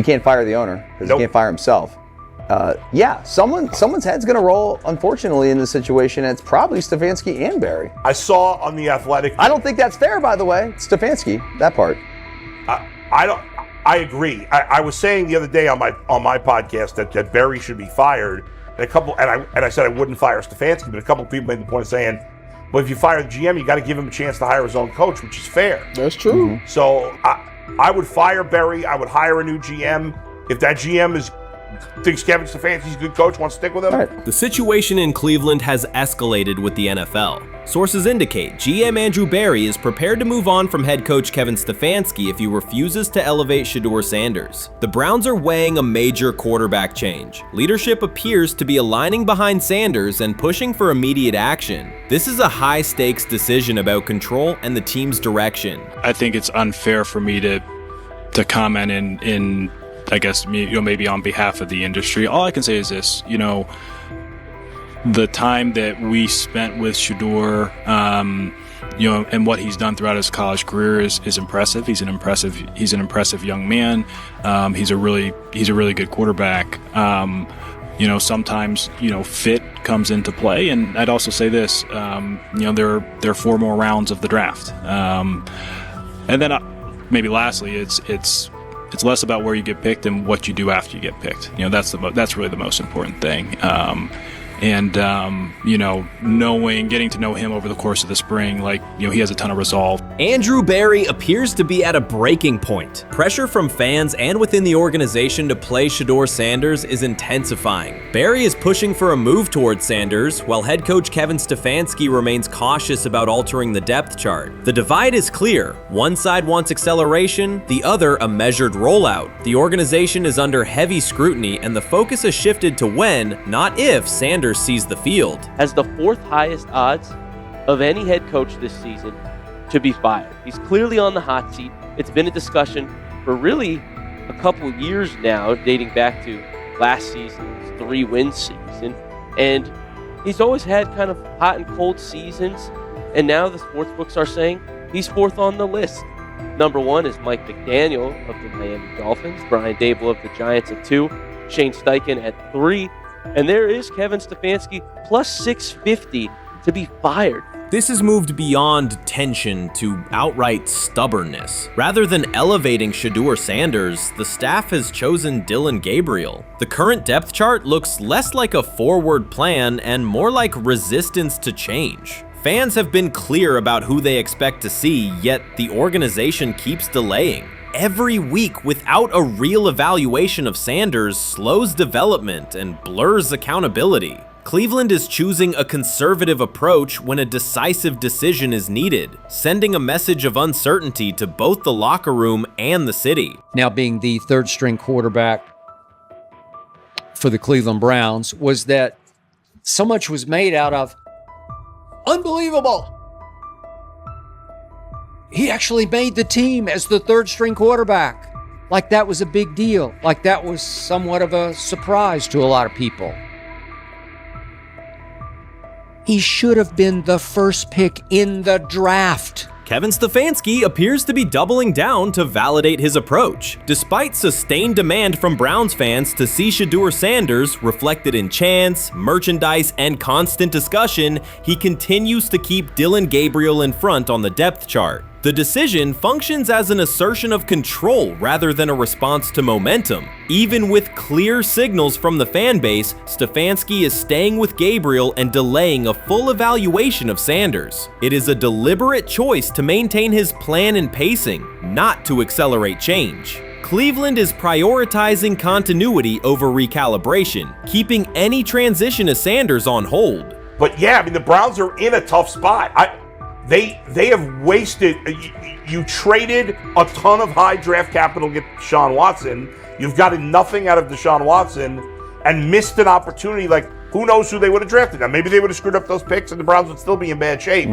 You can't fire the owner because Nope. he can't fire himself. Someone's head's going to roll, unfortunately, in this situation. And it's probably Stefanski and Barry. I saw on The Athletic. I don't think that's fair, by the way. Stefanski, that part. I agree. I was saying the other day on my podcast that Barry should be fired. And I said I wouldn't fire Stefanski, but a couple of people made the point of saying, well, if you fire the GM, you got to give him a chance to hire his own coach, which is fair. That's true. Mm-hmm. So I would fire Barry. I would hire a new GM. If that GM thinks Kevin Stefanski's a good coach, wants to stick with him. Right. The situation in Cleveland has escalated with the NFL. Sources indicate GM Andrew Barry is prepared to move on from head coach Kevin Stefanski if he refuses to elevate Shedeur Sanders. The Browns are weighing a major quarterback change. Leadership appears to be aligning behind Sanders and pushing for immediate action. This is a high-stakes decision about control and the team's direction. I think it's unfair for me to comment in I guess, maybe on behalf of the industry. All I can say is this, the time that we spent with Shedeur, and what he's done throughout his college career is impressive. He's an impressive young man. He's a really good quarterback. Sometimes, fit comes into play. And I'd also say this, there are 4 more rounds of the draft. And then maybe lastly, it's less about where you get picked and what you do after you get picked. That's really the most important thing. Getting to know him over the course of the spring, he has a ton of resolve. Andrew Barry appears to be at a breaking point. Pressure from fans and within the organization to play Shedeur Sanders is intensifying. Barry is pushing for a move towards Sanders, while head coach Kevin Stefanski remains cautious about altering the depth chart. The divide is clear. One side wants acceleration, the other a measured rollout. The organization is under heavy scrutiny, and the focus has shifted to when, not if, Sanders sees the field. Has the 4th highest odds of any head coach this season to be fired. He's clearly on the hot seat. It's been a discussion for really a couple of years now, dating back to last season's 3-win season. And he's always had kind of hot and cold seasons. And now the sports books are saying he's 4th on the list. Number 1 is Mike McDaniel of the Miami Dolphins, Brian Dable of the Giants at 2, Shane Steichen at 3, and there is Kevin Stefanski plus 650 to be fired. This has moved beyond tension to outright stubbornness. Rather than elevating Shedeur Sanders, the staff has chosen Dillon Gabriel. The current depth chart looks less like a forward plan and more like resistance to change. Fans have been clear about who they expect to see, yet the organization keeps delaying. Every week without a real evaluation of Sanders slows development and blurs accountability. Cleveland is choosing a conservative approach when a decisive decision is needed, sending a message of uncertainty to both the locker room and the city. Now being the 3rd-string quarterback for the Cleveland Browns, was that so much was made out of unbelievable. He actually made the team as the 3rd-string quarterback. Like that was a big deal. Like that was somewhat of a surprise to a lot of people. He should have been the first pick in the draft. Kevin Stefanski appears to be doubling down to validate his approach. Despite sustained demand from Browns fans to see Shedeur Sanders reflected in chants, merchandise, and constant discussion, he continues to keep Dillon Gabriel in front on the depth chart. The decision functions as an assertion of control rather than a response to momentum. Even with clear signals from the fan base, Stefanski is staying with Gabriel and delaying a full evaluation of Sanders. It is a deliberate choice to maintain his plan and pacing, not to accelerate change. Cleveland is prioritizing continuity over recalibration, keeping any transition to Sanders on hold. But yeah, I mean, the Browns are in a tough spot. They have wasted. You traded a ton of high draft capital to get Deshaun Watson. You've gotten nothing out of Deshaun Watson and missed an opportunity. Like, who knows who they would have drafted. Now, maybe they would have screwed up those picks and the Browns would still be in bad shape.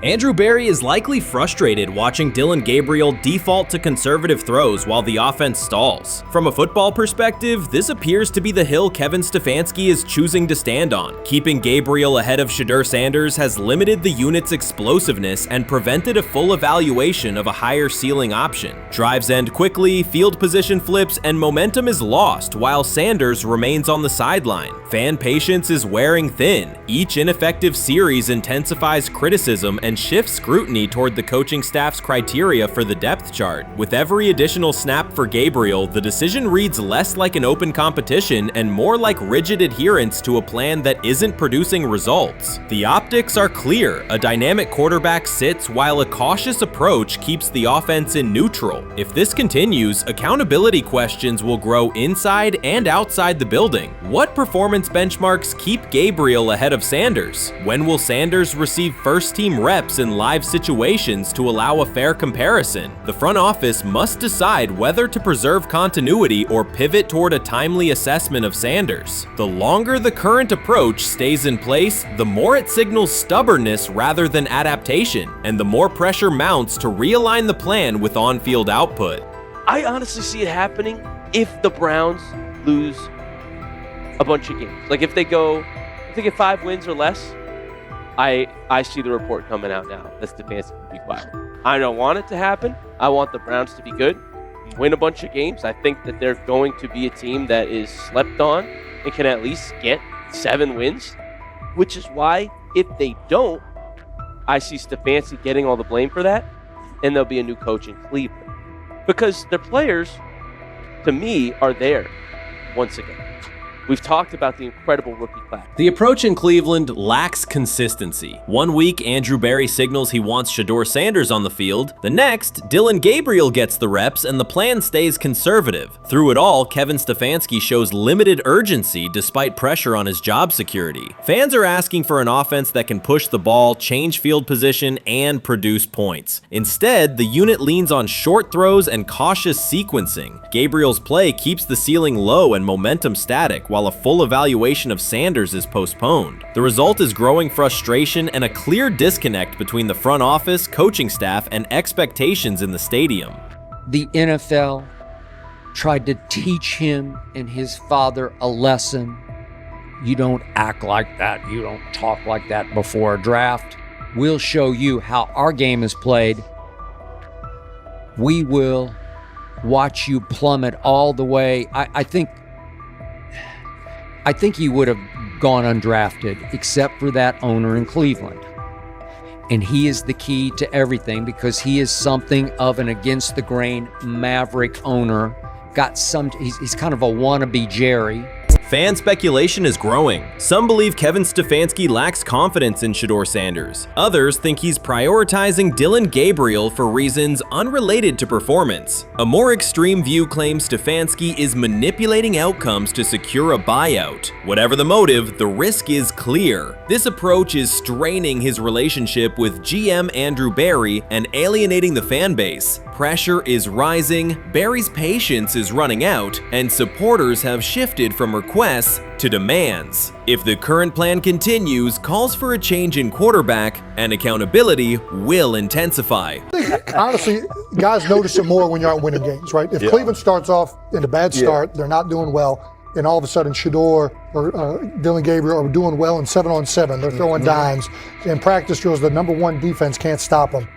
Andrew Berry is likely frustrated watching Dillon Gabriel default to conservative throws while the offense stalls. From a football perspective, this appears to be the hill Kevin Stefanski is choosing to stand on. Keeping Gabriel ahead of Shedeur Sanders has limited the unit's explosiveness and prevented a full evaluation of a higher ceiling option. Drives end quickly, field position flips, and momentum is lost while Sanders remains on the sideline. Fan patience is wearing thin. Each ineffective series intensifies criticism and shifts scrutiny toward the coaching staff's criteria for the depth chart. With every additional snap for Gabriel, the decision reads less like an open competition and more like rigid adherence to a plan that isn't producing results. The optics are clear. A dynamic quarterback sits while a cautious approach keeps the offense in neutral. If this continues, accountability questions will grow inside and outside the building. What performance benchmarks keep Gabriel ahead of Sanders? When will Sanders receive first-team reps in live situations to allow a fair comparison? The front office must decide whether to preserve continuity or pivot toward a timely assessment of Sanders. The longer the current approach stays in place, the more it signals stubbornness rather than adaptation, and the more pressure mounts to realign the plan with on-field output. I honestly see it happening if the Browns lose a bunch of games. Like if they get 5 wins or less, I see the report coming out now that Stefanski will be fired. I don't want it to happen. I want the Browns to be good, win a bunch of games. I think that they're going to be a team that is slept on and can at least get 7 wins, which is why if they don't, I see Stefanski getting all the blame for that, and there'll be a new coach in Cleveland. Because their players, to me, are there once again. We've talked about the incredible rookie class. The approach in Cleveland lacks consistency. One week, Andrew Berry signals he wants Shedeur Sanders on the field. The next, Dillon Gabriel gets the reps and the plan stays conservative. Through it all, Kevin Stefanski shows limited urgency despite pressure on his job security. Fans are asking for an offense that can push the ball, change field position, and produce points. Instead, the unit leans on short throws and cautious sequencing. Gabriel's play keeps the ceiling low and momentum static, while a full evaluation of Sanders is postponed. The result is growing frustration and a clear disconnect between the front office, coaching staff, and expectations in the stadium. The NFL tried to teach him and his father a lesson. You don't act like that. You don't talk like that before a draft. We'll show you how our game is played. We will watch you plummet all the way. I think he would have gone undrafted except for that owner in Cleveland. And he is the key to everything because he is something of an against-the-grain maverick owner. He's kind of a wannabe Jerry. Fan speculation is growing. Some believe Kevin Stefanski lacks confidence in Shedeur Sanders. Others think he's prioritizing Dillon Gabriel for reasons unrelated to performance. A more extreme view claims Stefanski is manipulating outcomes to secure a buyout. Whatever the motive, the risk is clear. This approach is straining his relationship with GM Andrew Berry and alienating the fan base. Pressure is rising, Berry's patience is running out, and supporters have shifted from requests to demands. If the current plan continues, calls for a change in quarterback and accountability will intensify. Honestly, guys notice it more when you're out winning games, right? If Cleveland starts off in a bad start, they're not doing well, and all of a sudden Shedeur or Dillon Gabriel are doing well in 7-on-7. They're throwing dimes. In practice drills, the number one defense can't stop them.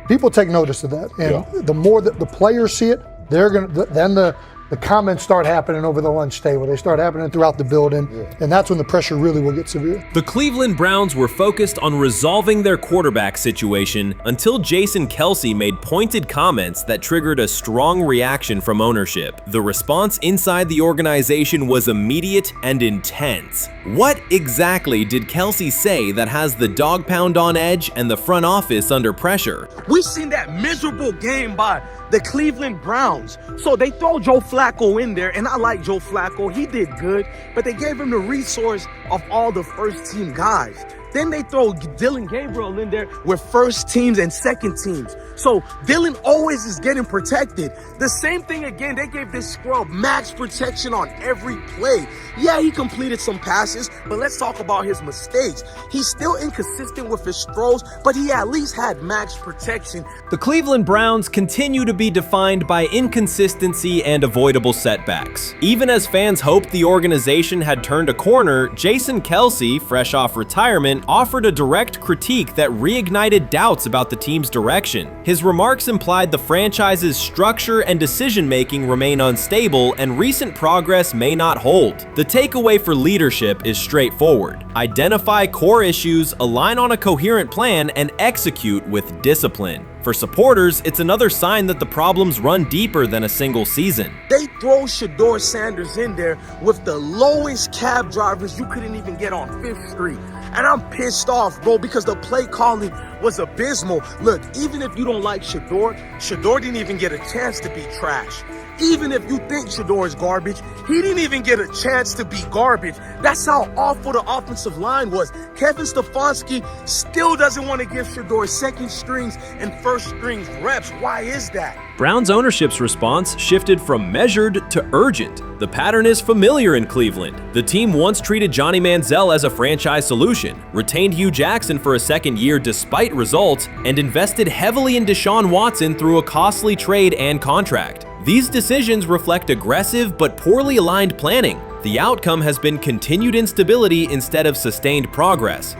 People take notice of that, and the more that the players see it, then the comments start happening over the lunch table. They start happening throughout the building, and that's when the pressure really will get severe. The Cleveland Browns were focused on resolving their quarterback situation until Jason Kelce made pointed comments that triggered a strong reaction from ownership. The response inside the organization was immediate and intense. What exactly did Kelce say that has the dog pound on edge and the front office under pressure? We've seen that miserable game by the Cleveland Browns. So they throw Joe Flacco in there, and I like Joe Flacco. He did good, but they gave him the resource of all the first-team guys. Then they throw Dylan Gabriel in there with first teams and second teams. So Dylan always is getting protected. The same thing again, they gave this scrub max protection on every play. Yeah, he completed some passes, but let's talk about his mistakes. He's still inconsistent with his throws, but he at least had max protection. The Cleveland Browns continue to be defined by inconsistency and avoidable setbacks. Even as fans hoped the organization had turned a corner, Jason Kelce, fresh off retirement, offered a direct critique that reignited doubts about the team's direction. His remarks implied the franchise's structure and decision-making remain unstable and recent progress may not hold. The takeaway for leadership is straightforward. Identify core issues, align on a coherent plan, and execute with discipline. For supporters, it's another sign that the problems run deeper than a single season. They throw Shedeur Sanders in there with the lowest cab drivers you couldn't even get on 5th Street. And I'm pissed off, bro, because the play calling was abysmal. Look, even if you don't like Shedeur didn't even get a chance to be trash. Even if you think Shedeur is garbage, he didn't even get a chance to be garbage. That's how awful the offensive line was. Kevin Stefanski still doesn't want to give Shedeur second strings and first strings reps. Why is that? Browns ownership's response shifted from measured to urgent. The pattern is familiar in Cleveland. The team once treated Johnny Manziel as a franchise solution, retained Hugh Jackson for a second year despite results, and invested heavily in Deshaun Watson through a costly trade and contract. These decisions reflect aggressive but poorly aligned planning. The outcome has been continued instability instead of sustained progress.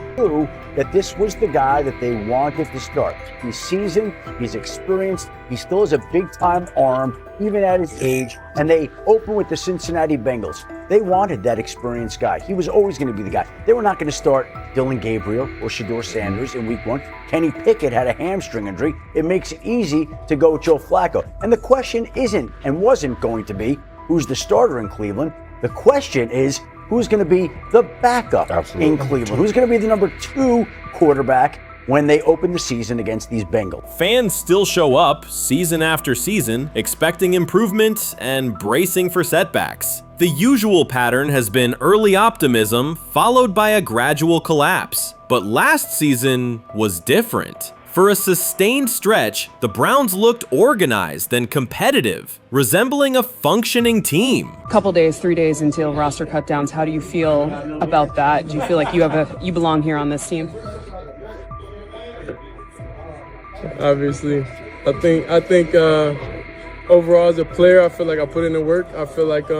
That this was the guy that they wanted to start. He's seasoned, he's experienced, he still has a big-time arm, even at his age, and they open with the Cincinnati Bengals. They wanted that experienced guy. He was always going to be the guy. They were not going to start Dylan Gabriel or Shedeur Sanders in week 1. Kenny Pickett had a hamstring injury. It makes it easy to go with Joe Flacco. And the question isn't and wasn't going to be who's the starter in Cleveland. The question is, who's going to be the backup in Cleveland? Who's going to be the number 2 quarterback when they open the season against these Bengals? Fans still show up season after season, expecting improvement and bracing for setbacks. The usual pattern has been early optimism followed by a gradual collapse. But last season was different. For a sustained stretch, the Browns looked organized and competitive, resembling a functioning team. Couple days, 3 days until roster cutdowns. How do you feel about that? Do you feel like you belong here on this team? Obviously, I think overall as a player, I feel like I put in the work. I feel like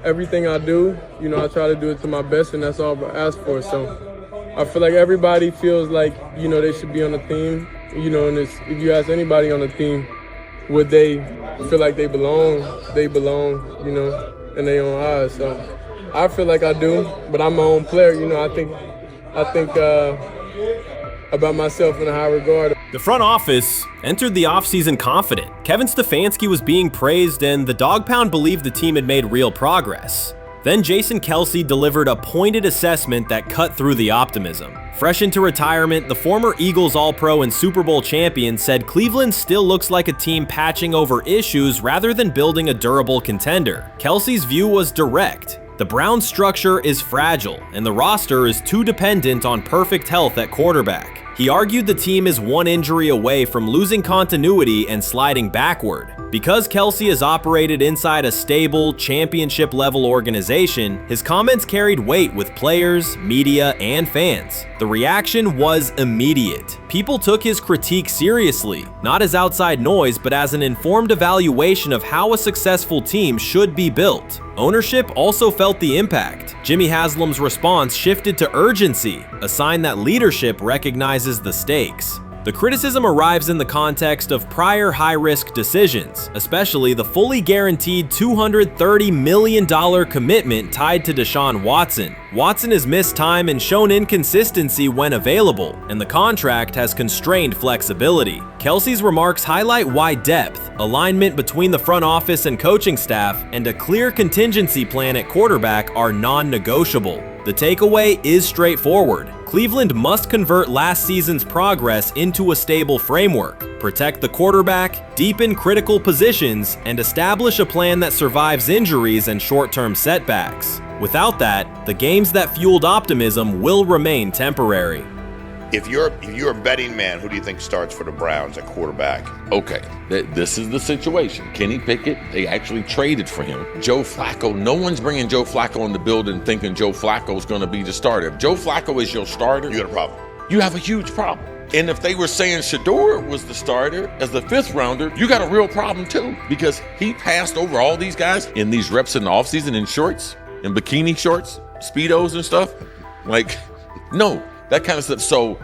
everything I do, I try to do it to my best, and that's all I ask for. So I feel like everybody feels like, they should be on the team, and if you ask anybody on the team, would they feel like they belong, in their own eyes. So I feel like I do, but I'm my own player, I think about myself in a high regard. The front office entered the offseason confident. Kevin Stefanski was being praised and the Dog Pound believed the team had made real progress. Then Jason Kelce delivered a pointed assessment that cut through the optimism. Fresh into retirement, the former Eagles All-Pro and Super Bowl champion said Cleveland still looks like a team patching over issues rather than building a durable contender. Kelce's view was direct. The Browns' structure is fragile, and the roster is too dependent on perfect health at quarterback. He argued the team is one injury away from losing continuity and sliding backward. Because Kelce has operated inside a stable, championship-level organization, his comments carried weight with players, media, and fans. The reaction was immediate. People took his critique seriously, not as outside noise, but as an informed evaluation of how a successful team should be built. Ownership also felt the impact. Jimmy Haslam's response shifted to urgency, a sign that leadership recognizes the stakes. The criticism arrives in the context of prior high-risk decisions, especially the fully guaranteed $230 million commitment tied to Deshaun Watson. Watson has missed time and shown inconsistency when available, and the contract has constrained flexibility. Kelce's remarks highlight why depth, alignment between the front office and coaching staff, and a clear contingency plan at quarterback are non-negotiable. The takeaway is straightforward. Cleveland must convert last season's progress into a stable framework, protect the quarterback, deepen critical positions, and establish a plan that survives injuries and short-term setbacks. Without that, the games that fueled optimism will remain temporary. If you're a betting man, who do you think starts for the Browns at quarterback? Okay, this is the situation. Kenny Pickett, they actually traded for him. Joe Flacco, no one's bringing Joe Flacco in the building thinking Joe Flacco's going to be the starter. If Joe Flacco is your starter, You got a problem. you have a huge problem. And if they were saying Shedeur was the starter as the 5th rounder, you got a real problem too, because he passed over all these guys in these reps in the offseason in shorts, in bikini shorts, Speedos and stuff. Like, no, that kind of stuff. So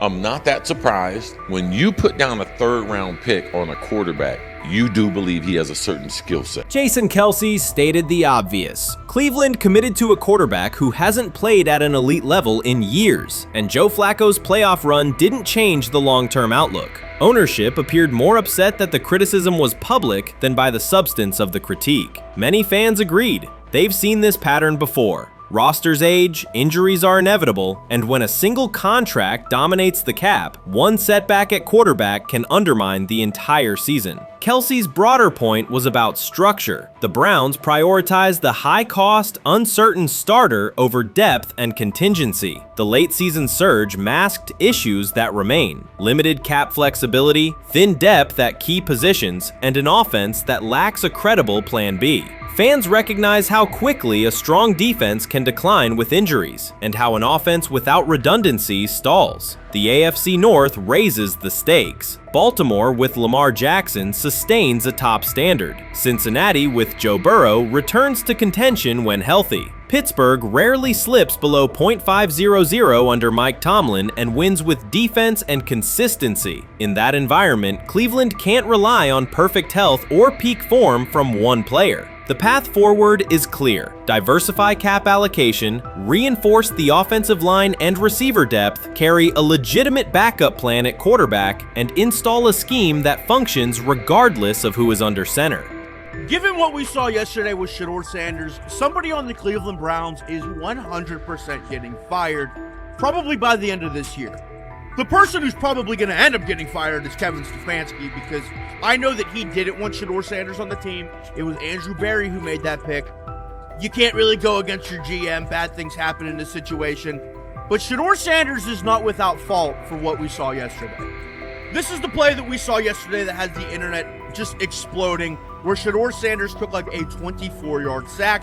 I'm not that surprised. When you put down a 3rd round pick on a quarterback, you do believe he has a certain skill set. Jason Kelce stated the obvious. Cleveland committed to a quarterback who hasn't played at an elite level in years, and Joe Flacco's playoff run didn't change the long-term outlook. Ownership appeared more upset that the criticism was public than by the substance of the critique. Many fans agreed. They've seen this pattern before. Rosters age, injuries are inevitable, and when a single contract dominates the cap, one setback at quarterback can undermine the entire season. Kelce's broader point was about structure. The Browns prioritized the high-cost, uncertain starter over depth and contingency. The late-season surge masked issues that remain: limited cap flexibility, thin depth at key positions, and an offense that lacks a credible Plan B. Fans recognize how quickly a strong defense can decline with injuries, and how an offense without redundancy stalls. The AFC North raises the stakes. Baltimore with Lamar Jackson sustains a top standard. Cincinnati with Joe Burrow returns to contention when healthy. Pittsburgh rarely slips below .500 under Mike Tomlin and wins with defense and consistency. In that environment, Cleveland can't rely on perfect health or peak form from one player. The path forward is clear. Diversify cap allocation, reinforce the offensive line and receiver depth, carry a legitimate backup plan at quarterback, and install a scheme that functions regardless of who is under center. Given what we saw yesterday with Shedeur Sanders, somebody on the Cleveland Browns is 100% getting fired, probably by the end of this year. The person who's probably going to end up getting fired is Kevin Stefanski, because I know that he didn't want Shedeur Sanders on the team. It was Andrew Berry who made that pick. You can't really go against your GM. Bad things happen in this situation. But Shedeur Sanders is not without fault for what we saw yesterday. This is the play that we saw yesterday that has the internet just exploding, where Shedeur Sanders took like a 24-yard sack.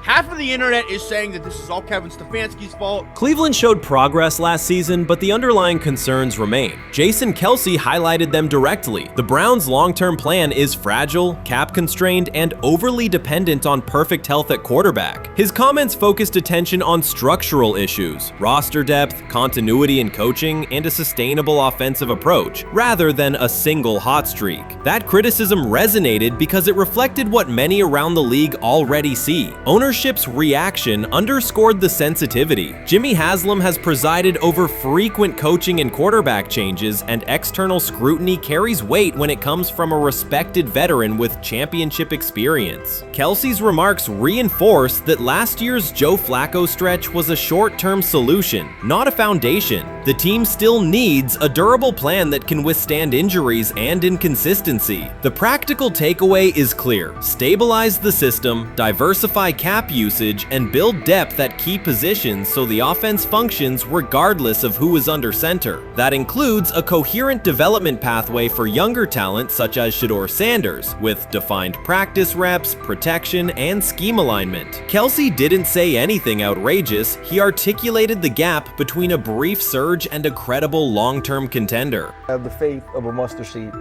Half of the internet is saying that this is all Kevin Stefanski's fault. Cleveland showed progress last season, but the underlying concerns remain. Jason Kelce highlighted them directly. The Browns' long-term plan is fragile, cap-constrained, and overly dependent on perfect health at quarterback. His comments focused attention on structural issues, roster depth, continuity in coaching, and a sustainable offensive approach, rather than a single hot streak. That criticism resonated because it reflected what many around the league already see. Ownership's reaction underscored the sensitivity. Jimmy Haslam has presided over frequent coaching and quarterback changes, and external scrutiny carries weight when it comes from a respected veteran with championship experience. Kelce's remarks reinforce that last year's Joe Flacco stretch was a short-term solution, not a foundation. The team still needs a durable plan that can withstand injuries and inconsistency. The practical takeaway is clear: stabilize the system, diversify cap usage, and build depth at key positions so the offense functions regardless of who is under center. That includes a coherent development pathway for younger talent such as Shedeur Sanders, with defined practice reps, protection, and scheme alignment. Kelce didn't say anything outrageous. He articulated the gap between a brief surge and a credible long-term contender. I have the faith of a mustard seed.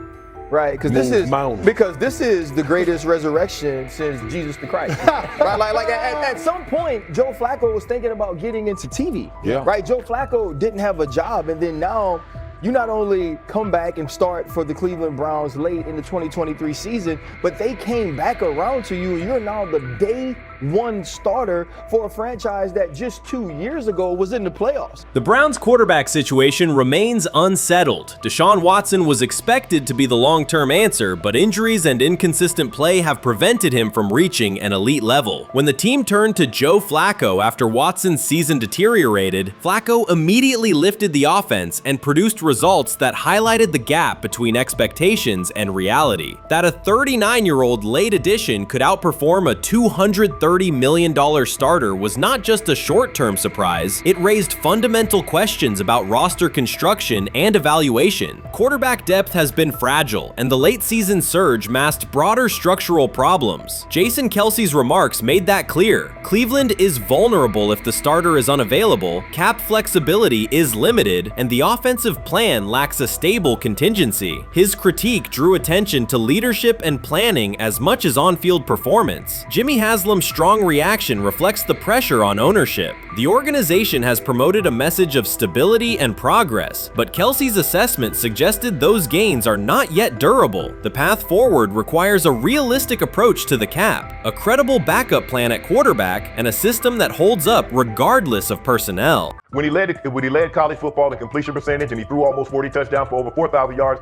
Right, because this is the greatest resurrection since Jesus the Christ. Right, like at some point, Joe Flacco was thinking about getting into TV. Yeah. Right, Joe Flacco didn't have a job, and then now you not only come back and start for the Cleveland Browns late in the 2023 season, but they came back around to you. You're now the day one starter for a franchise that just 2 years ago was in the playoffs. The Browns' quarterback situation remains unsettled. Deshaun Watson was expected to be the long-term answer, but injuries and inconsistent play have prevented him from reaching an elite level. When the team turned to Joe Flacco after Watson's season deteriorated, Flacco immediately lifted the offense and produced results that highlighted the gap between expectations and reality. That a 39-year-old late addition could outperform a $230 million starter was not just a short-term surprise, it raised fundamental questions about roster construction and evaluation. Quarterback depth has been fragile, and the late-season surge masked broader structural problems. Jason Kelce's remarks made that clear. Cleveland is vulnerable if the starter is unavailable, cap flexibility is limited, and the offensive plan lacks a stable contingency. His critique drew attention to leadership and planning as much as on-field performance. Jimmy Haslam's strong reaction reflects the pressure on ownership. The organization has promoted a message of stability and progress, but Kelce's assessment suggested those gains are not yet durable. The path forward requires a realistic approach to the cap, a credible backup plan at quarterback, and a system that holds up regardless of personnel. When he led college football in completion percentage and he threw almost 40 touchdowns for over 4,000 yards,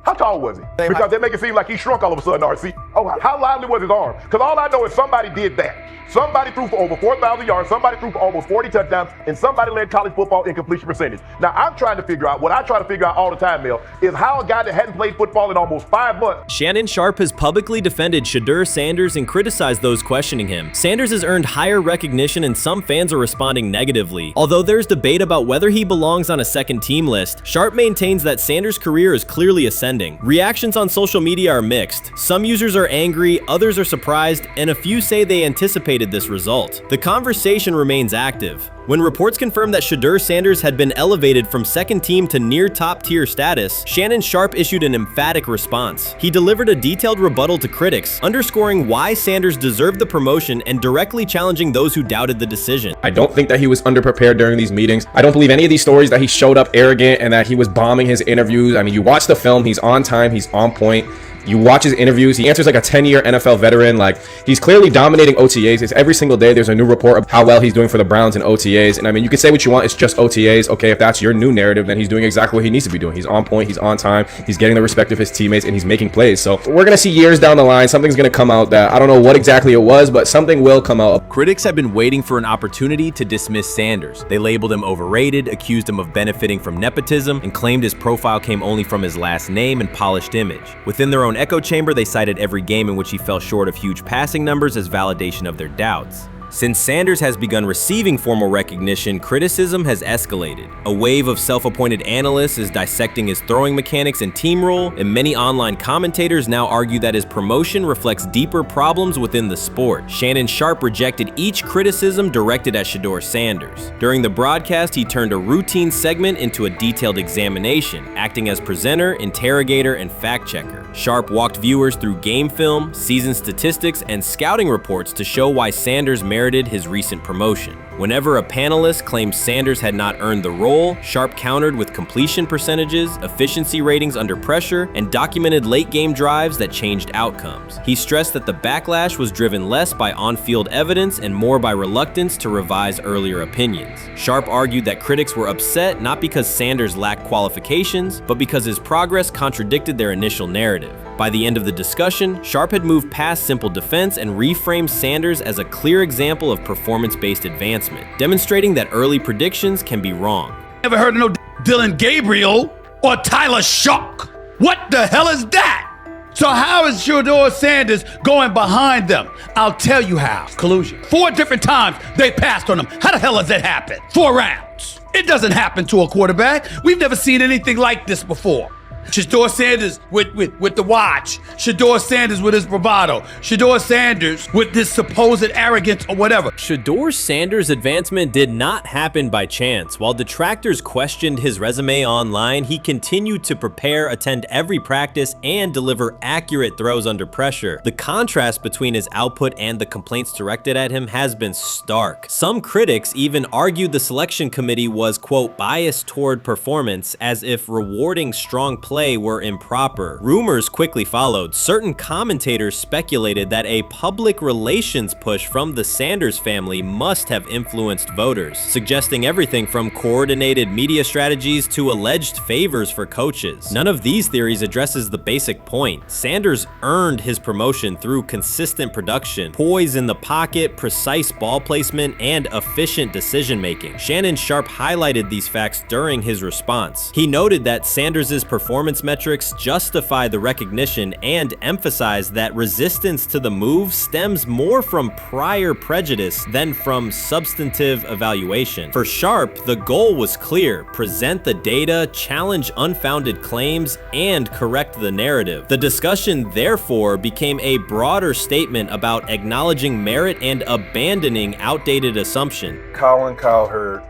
how tall was he? Because they make it seem like he shrunk all of a sudden, RC. Oh, how lively was his arm? Because all I know is somebody did that. Somebody threw for over 4,000 yards, somebody threw for almost 40 touchdowns, and somebody led college football in completion percentage. Now, I'm trying to figure out, what I try to figure out all the time, Mel, is how a guy that hadn't played football in almost 5 months. Shannon Sharpe has publicly defended Shedeur Sanders and criticized those questioning him. Sanders has earned higher recognition and some fans are responding negatively. Although there's debate about whether he belongs on a second team list, Sharpe maintains that Sanders' career is clearly ascending. Reactions on social media are mixed. Some users are angry, others are surprised, and a few say they anticipated this result. The conversation remains active. When reports confirmed that Shedeur Sanders had been elevated from second team to near top tier status, Shannon Sharpe issued an emphatic response. He delivered a detailed rebuttal to critics, underscoring why Sanders deserved the promotion and directly challenging those who doubted the decision. I don't think that he was underprepared during these meetings. I don't believe any of these stories that he showed up arrogant and that he was bombing his interviews. I mean, you watch the film, he's on time, he's on point. You watch his interviews, he answers like a 10-year NFL veteran. Like, he's clearly dominating OTAs. It's every single day there's a new report of how well he's doing for the Browns in OTAs. And I mean, you can say what you want, it's just OTAs. Okay, if that's your new narrative, then he's doing exactly what he needs to be doing. He's on point, he's on time, he's getting the respect of his teammates, and he's making plays. So we're gonna see years down the line, something's gonna come out that I don't know what exactly it was, but something will come out. Critics have been waiting for an opportunity to dismiss Sanders. They labeled him overrated, accused him of benefiting from nepotism, and claimed his profile came only from his last name and polished image. Within their own echo chamber, they cited every game in which he fell short of huge passing numbers as validation of their doubts. Since Sanders has begun receiving formal recognition, criticism has escalated. A wave of self-appointed analysts is dissecting his throwing mechanics and team role, and many online commentators now argue that his promotion reflects deeper problems within the sport. Shannon Sharpe rejected each criticism directed at Shedeur Sanders. During the broadcast, he turned a routine segment into a detailed examination, acting as presenter, interrogator, and fact-checker. Sharpe walked viewers through game film, season statistics, and scouting reports to show why Sanders merited his recent promotion. Whenever a panelist claimed Sanders had not earned the role, Sharpe countered with completion percentages, efficiency ratings under pressure, and documented late-game drives that changed outcomes. He stressed that the backlash was driven less by on-field evidence and more by reluctance to revise earlier opinions. Sharpe argued that critics were upset not because Sanders lacked qualifications, but because his progress contradicted their initial narrative. By the end of the discussion, Sharpe had moved past simple defense and reframed Sanders as a clear example of performance-based advancement, demonstrating that early predictions can be wrong. Never heard of no Dylan Gabriel or Tyler Shock. What the hell is that? So how is Shedeur Sanders going behind them? I'll tell you how. Collusion. 4 different times they passed on him. How the hell does that happen? 4 rounds. It doesn't happen to a quarterback. We've never seen anything like this before. Shedeur Sanders with the watch. Shedeur Sanders with his bravado. Shedeur Sanders with this supposed arrogance or whatever. Shedeur Sanders' advancement did not happen by chance. While detractors questioned his resume online, he continued to prepare, attend every practice, and deliver accurate throws under pressure. The contrast between his output and the complaints directed at him has been stark. Some critics even argued the selection committee was, quote, biased toward performance, as if rewarding strong play play were improper. Rumors quickly followed. Certain commentators speculated that a public relations push from the Sanders family must have influenced voters, suggesting everything from coordinated media strategies to alleged favors for coaches. None of these theories addresses the basic point. Sanders earned his promotion through consistent production, poise in the pocket, precise ball placement, and efficient decision-making. Shannon Sharpe highlighted these facts during his response. He noted that Sanders' performance metrics justify the recognition and emphasized that resistance to the move stems more from prior prejudice than from substantive evaluation. For Sharpe, the goal was clear: present the data, challenge unfounded claims, and correct the narrative. The discussion, therefore, became a broader statement about acknowledging merit and abandoning outdated assumption. Colin Cowherd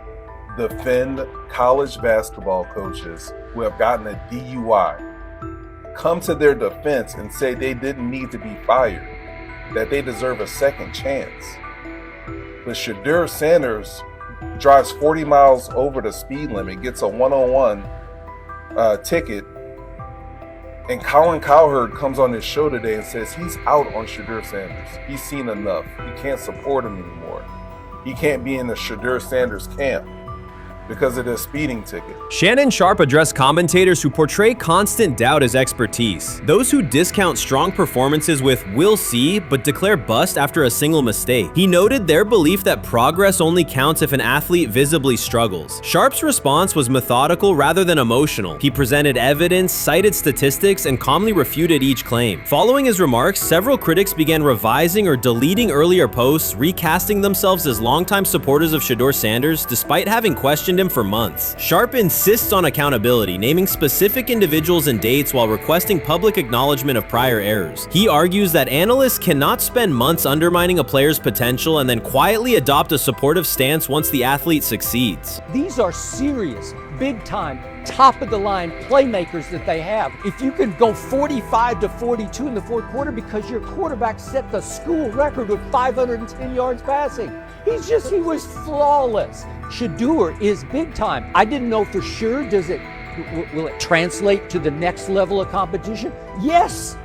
defend college basketball coaches who have gotten a DUI, come to their defense and say they didn't need to be fired, that they deserve a second chance. But Shedeur Sanders drives 40 miles over the speed limit, gets a one-on-one ticket, and Colin Cowherd comes on his show today and says he's out on Shedeur Sanders. He's seen enough. He can't support him anymore. He can't be in the Shedeur Sanders camp because of this speeding ticket. Shannon Sharpe addressed commentators who portray constant doubt as expertise. Those who discount strong performances with "we'll see" but declare bust after a single mistake. He noted their belief that progress only counts if an athlete visibly struggles. Sharpe's response was methodical rather than emotional. He presented evidence, cited statistics, and calmly refuted each claim. Following his remarks, several critics began revising or deleting earlier posts, recasting themselves as longtime supporters of Shedeur Sanders despite having questioned him for months. Sharpe insists on accountability, naming specific individuals and dates while requesting public acknowledgement of prior errors. He argues that analysts cannot spend months undermining a player's potential and then quietly adopt a supportive stance once the athlete succeeds. These are serious, big-time, top-of-the-line playmakers that they have. If you can go 45 to 42 in the fourth quarter because your quarterback set the school record with 510 yards passing. He was flawless. Shedeur is big time. I didn't know for sure, will it translate to the next level of competition? Yes,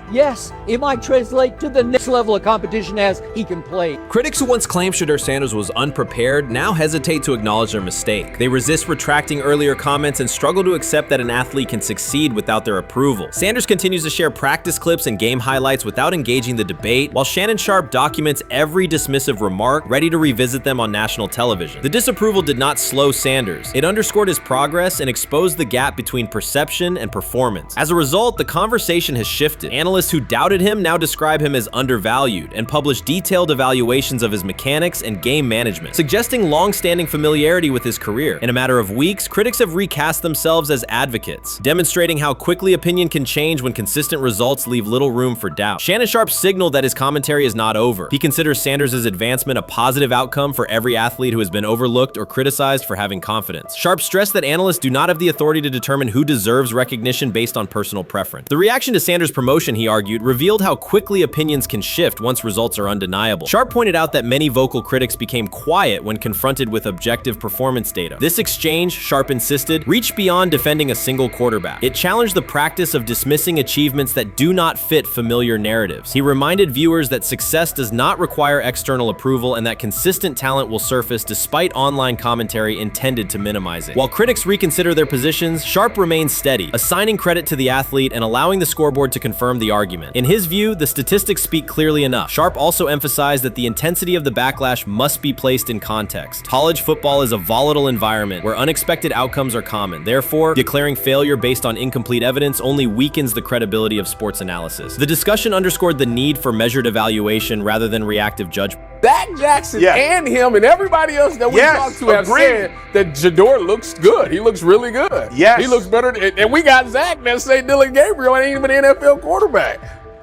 it might translate to the next level of competition as he can play. Critics who once claimed Shedeur Sanders was unprepared now hesitate to acknowledge their mistake. They resist retracting earlier comments and struggle to accept that an athlete can succeed without their approval. Sanders continues to share practice clips and game highlights without engaging the debate, while Shannon Sharpe documents every dismissive remark, ready to revisit them on national television. The disapproval did not slow Sanders. It underscored his progress and exposed the gap between perception and performance. As a result, the conversation has shifted. Analysts who doubted him now describe him as undervalued and publish detailed evaluations of his mechanics and game management, suggesting long-standing familiarity with his career. In a matter of weeks, critics have recast themselves as advocates, demonstrating how quickly opinion can change when consistent results leave little room for doubt. Shannon Sharpe signaled that his commentary is not over. He considers Sanders' advancement a positive outcome for every athlete who has been overlooked or criticized for having confidence. Sharpe stressed that analysts do not have the authority to determine who deserves recognition based on personal preference. The reaction to Sanders' promotion, he argued, revealed how quickly opinions can shift once results are undeniable. Sharpe pointed out that many vocal critics became quiet when confronted with objective performance data. This exchange, Sharpe insisted, reached beyond defending a single quarterback. It challenged the practice of dismissing achievements that do not fit familiar narratives. He reminded viewers that success does not require external approval and that consistent talent will surface despite online commentary intended to minimize it. While critics reconsider their positions, Sharpe remains steady, assigning credit to the athlete and allowing the scoreboard to confirm the argument. In his view, the statistics speak clearly enough. Sharpe also emphasized that the intensity of the backlash must be placed in context. College football is a volatile environment where unexpected outcomes are common. Therefore, declaring failure based on incomplete evidence only weakens the credibility of sports analysis. The discussion underscored the need for measured evaluation rather than reactive judgment. Dak Jackson and him and everybody else that we talked to have said that Shedeur looks good. He looks really good. Yes. He looks better. And we got Zach that say Dylan Gabriel ain't even an NFL quarterback.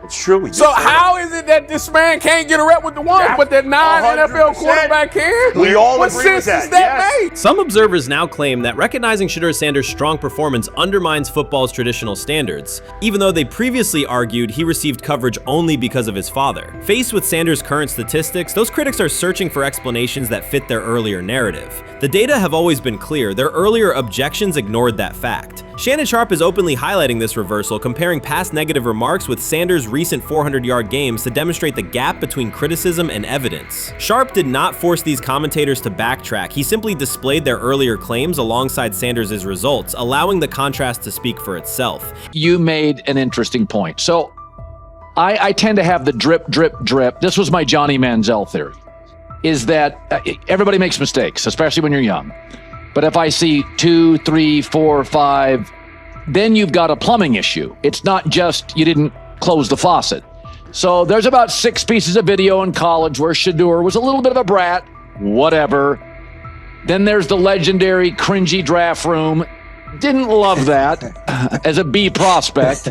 It's true. So how is it that this man can't get a rep with the ones, but that non-NFL quarterback can? We all what agree with sense that. does that make? Some observers now claim that recognizing Shedeur Sanders' strong performance undermines football's traditional standards, even though they previously argued he received coverage only because of his father. Faced with Sanders' current statistics, those critics are searching for explanations that fit their earlier narrative. The data have always been clear. Their earlier objections ignored that fact. Shannon Sharpe is openly highlighting this reversal, comparing past negative remarks with Sanders' recent 400-yard games to demonstrate the gap between criticism and evidence. Sharpe did not force these commentators to backtrack. He simply displayed their earlier claims alongside Sanders' results, allowing the contrast to speak for itself. You made an interesting point. So I tend to have the drip, drip, drip. This was my Johnny Manziel theory, is that everybody makes mistakes, especially when you're young. But if I see 2, 3, 4, 5, then you've got a plumbing issue. It's not just you didn't close the faucet. So there's about 6 pieces of video in college where Shedeur was a little bit of a brat, whatever. Then there's the legendary cringy draft room. Didn't love that as a B prospect.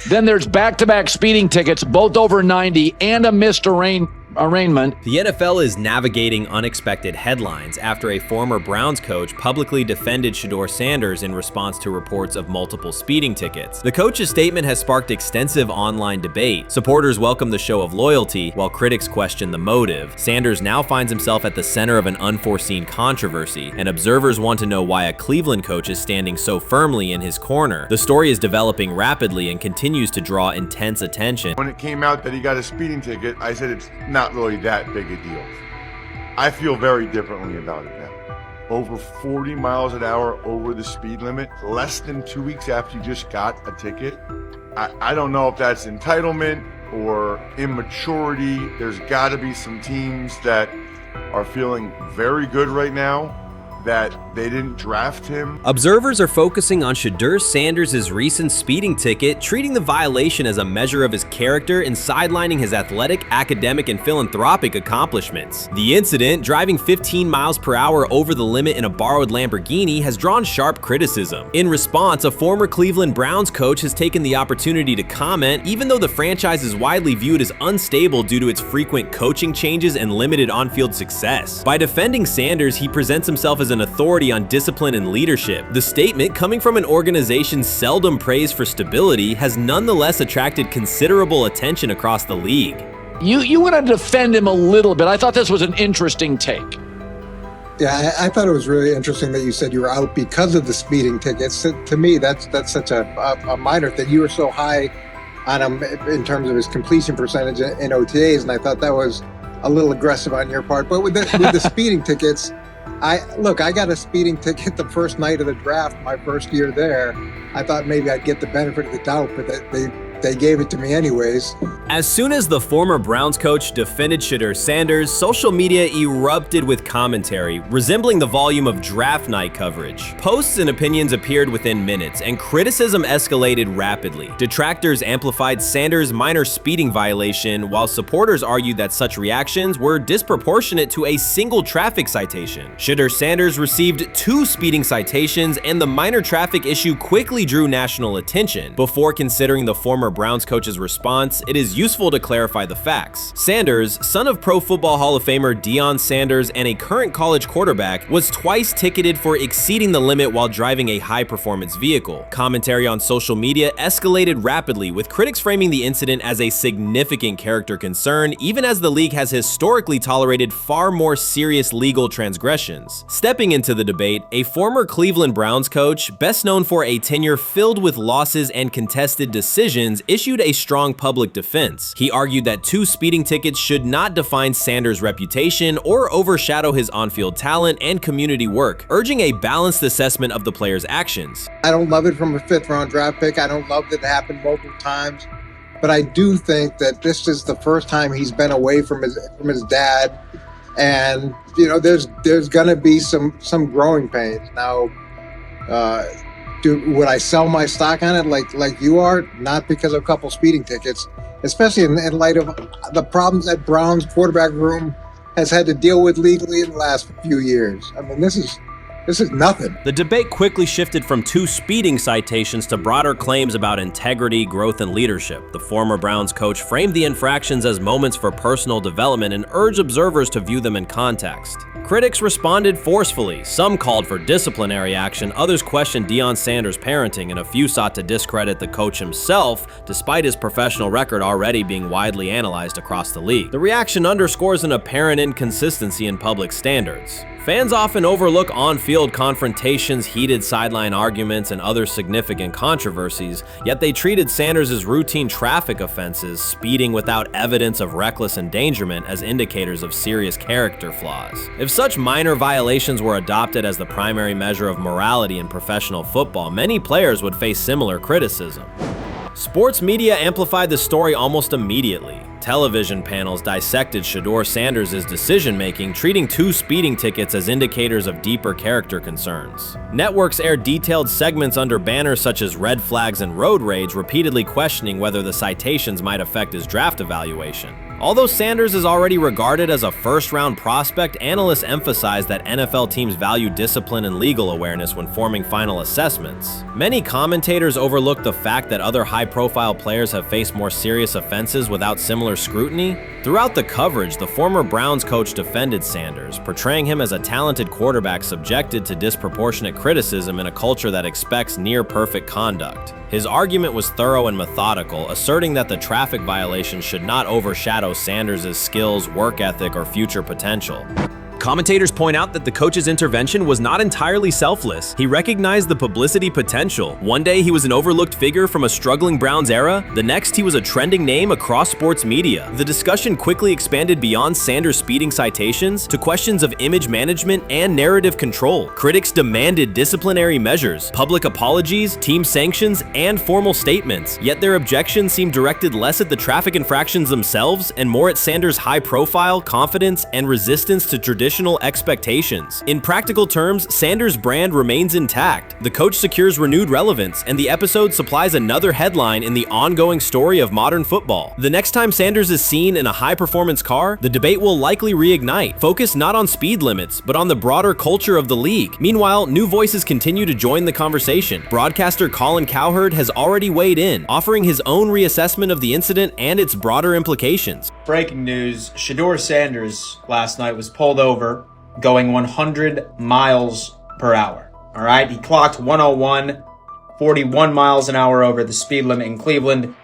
Then there's back-to-back speeding tickets, both over 90, and a missed arraignment. The NFL is navigating unexpected headlines after a former Browns coach publicly defended Shedeur Sanders in response to reports of multiple speeding tickets. The coach's statement has sparked extensive online debate. Supporters welcome the show of loyalty, while critics question the motive. Sanders now finds himself at the center of an unforeseen controversy, and observers want to know why a Cleveland coach is standing so firmly in his corner. The story is developing rapidly and continues to draw intense attention. When it came out that he got a speeding ticket, I said it's not really that big a deal. I feel very differently about it now. Over 40 miles an hour over the speed limit, less than 2 weeks after you just got a ticket. I don't know if that's entitlement or immaturity. There's got to be some teams that are feeling very good right now that they didn't draft him. Observers are focusing on Shedeur Sanders' recent speeding ticket, treating the violation as a measure of his character and sidelining his athletic, academic, and philanthropic accomplishments. The incident, driving 15 miles per hour over the limit in a borrowed Lamborghini, has drawn sharp criticism. In response, a former Cleveland Browns coach has taken the opportunity to comment, even though the franchise is widely viewed as unstable due to its frequent coaching changes and limited on-field success. By defending Sanders, he presents himself as an authority on discipline and leadership. The statement, coming from an organization seldom praised for stability, has nonetheless attracted considerable attention across the league. You want to defend him a little bit. I thought this was an interesting take. Yeah, I thought it was really interesting that you said you were out because of the speeding tickets. To me, that's such a minor thing. You were so high on him in terms of his completion percentage in OTAs, and I thought that was a little aggressive on your part. But with the speeding tickets, I got a speeding ticket the first night of the draft, my first year there. I thought maybe I'd get the benefit of the doubt, but they gave it to me anyways. As soon as the former Browns coach defended Shedeur Sanders, social media erupted with commentary, resembling the volume of draft night coverage. Posts and opinions appeared within minutes, and criticism escalated rapidly. Detractors amplified Sanders' minor speeding violation, while supporters argued that such reactions were disproportionate to a single traffic citation. Shedeur Sanders received 2 speeding citations, and the minor traffic issue quickly drew national attention. Before considering the former Browns coach's response, it is useful to clarify the facts. Sanders, son of Pro Football Hall of Famer Deion Sanders and a current college quarterback, was twice ticketed for exceeding the limit while driving a high-performance vehicle. Commentary on social media escalated rapidly, with critics framing the incident as a significant character concern, even as the league has historically tolerated far more serious legal transgressions. Stepping into the debate, a former Cleveland Browns coach, best known for a tenure filled with losses and contested decisions, issued a strong public defense. He argued that 2 speeding tickets should not define Sanders' reputation or overshadow his on-field talent and community work, urging a balanced assessment of the player's actions. I don't love it from a 5th-round draft pick. I don't love that it happened multiple times, but I do think that this is the first time he's been away from his dad, and there's gonna be some growing pains now. Would I sell my stock on it like you are? Not because of a couple speeding tickets, especially in light of the problems that Brown's quarterback room has had to deal with legally in the last few years. I mean, this is nothing. The debate quickly shifted from 2 speeding citations to broader claims about integrity, growth, and leadership. The former Browns coach framed the infractions as moments for personal development and urged observers to view them in context. Critics responded forcefully. Some called for disciplinary action, others questioned Deion Sanders' parenting, and a few sought to discredit the coach himself, despite his professional record already being widely analyzed across the league. The reaction underscores an apparent inconsistency in public standards. Fans often overlook on-field confrontations, heated sideline arguments, and other significant controversies, yet they treated Sanders' routine traffic offenses, speeding without evidence of reckless endangerment, as indicators of serious character flaws. If such minor violations were adopted as the primary measure of morality in professional football, many players would face similar criticism. Sports media amplified the story almost immediately. Television panels dissected Shedeur Sanders' decision-making, treating 2 speeding tickets as indicators of deeper character concerns. Networks aired detailed segments under banners such as red flags and road rage, repeatedly questioning whether the citations might affect his draft evaluation. Although Sanders is already regarded as a first-round prospect, analysts emphasize that NFL teams value discipline and legal awareness when forming final assessments. Many commentators overlook the fact that other high-profile players have faced more serious offenses without similar scrutiny. Throughout the coverage, the former Browns coach defended Sanders, portraying him as a talented quarterback subjected to disproportionate criticism in a culture that expects near-perfect conduct. His argument was thorough and methodical, asserting that the traffic violations should not overshadow Sanders' skills, work ethic, or future potential. Commentators point out that the coach's intervention was not entirely selfless. He recognized the publicity potential. One day he was an overlooked figure from a struggling Browns era, the next he was a trending name across sports media. The discussion quickly expanded beyond Sanders' speeding citations to questions of image management and narrative control. Critics demanded disciplinary measures, public apologies, team sanctions, and formal statements, yet their objections seemed directed less at the traffic infractions themselves and more at Sanders' high profile, confidence, and resistance to traditional expectations. In practical terms, Sanders' brand remains intact. The coach secures renewed relevance, and the episode supplies another headline in the ongoing story of modern football. The next time Sanders is seen in a high-performance car, the debate will likely reignite, focused not on speed limits, but on the broader culture of the league. Meanwhile, new voices continue to join the conversation. Broadcaster Colin Cowherd has already weighed in, offering his own reassessment of the incident and its broader implications. Breaking news, Shedeur Sanders last night was pulled over going 100 miles per hour. All right, he clocked 101, 41 miles an hour over the speed limit in Cleveland.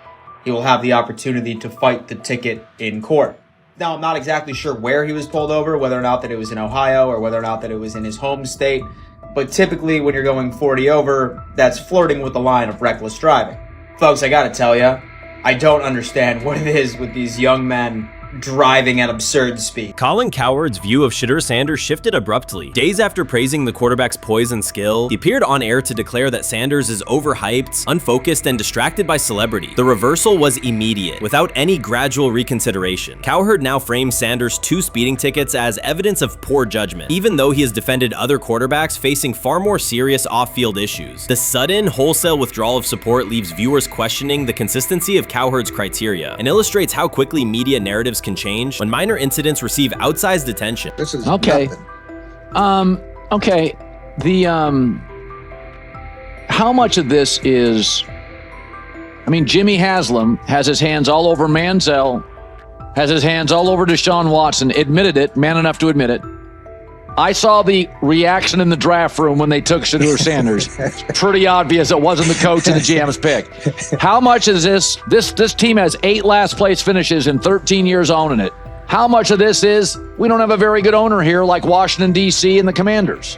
He will have the opportunity to fight the ticket in court. Now, I'm not exactly sure where he was pulled over, whether or not that it was in Ohio or whether or not that it was in his home state. But typically when you're going 40 over, that's flirting with the line of reckless driving. Folks, I gotta tell you, I don't understand what it is with these young men driving at absurd speed. Colin Cowherd's view of Shedeur Sanders shifted abruptly. Days after praising the quarterback's poise and skill, he appeared on air to declare that Sanders is overhyped, unfocused, and distracted by celebrity. The reversal was immediate, without any gradual reconsideration. Cowherd now frames Sanders' 2 speeding tickets as evidence of poor judgment, even though he has defended other quarterbacks facing far more serious off-field issues. The sudden, wholesale withdrawal of support leaves viewers questioning the consistency of Cowherd's criteria and illustrates how quickly media narratives can change when minor incidents receive outsized attention. This is okay. Okay. How much of this is? I mean, Jimmy Haslam has his hands all over Manziel, has his hands all over Deshaun Watson. Admitted it, man enough to admit it. I saw the reaction in the draft room when they took Shedeur Sanders. Pretty obvious it wasn't the coach and the GM's pick. How much is this? This team has 8 last place finishes in 13 years owning it. How much of this is we don't have a very good owner here like Washington, D.C. and the Commanders?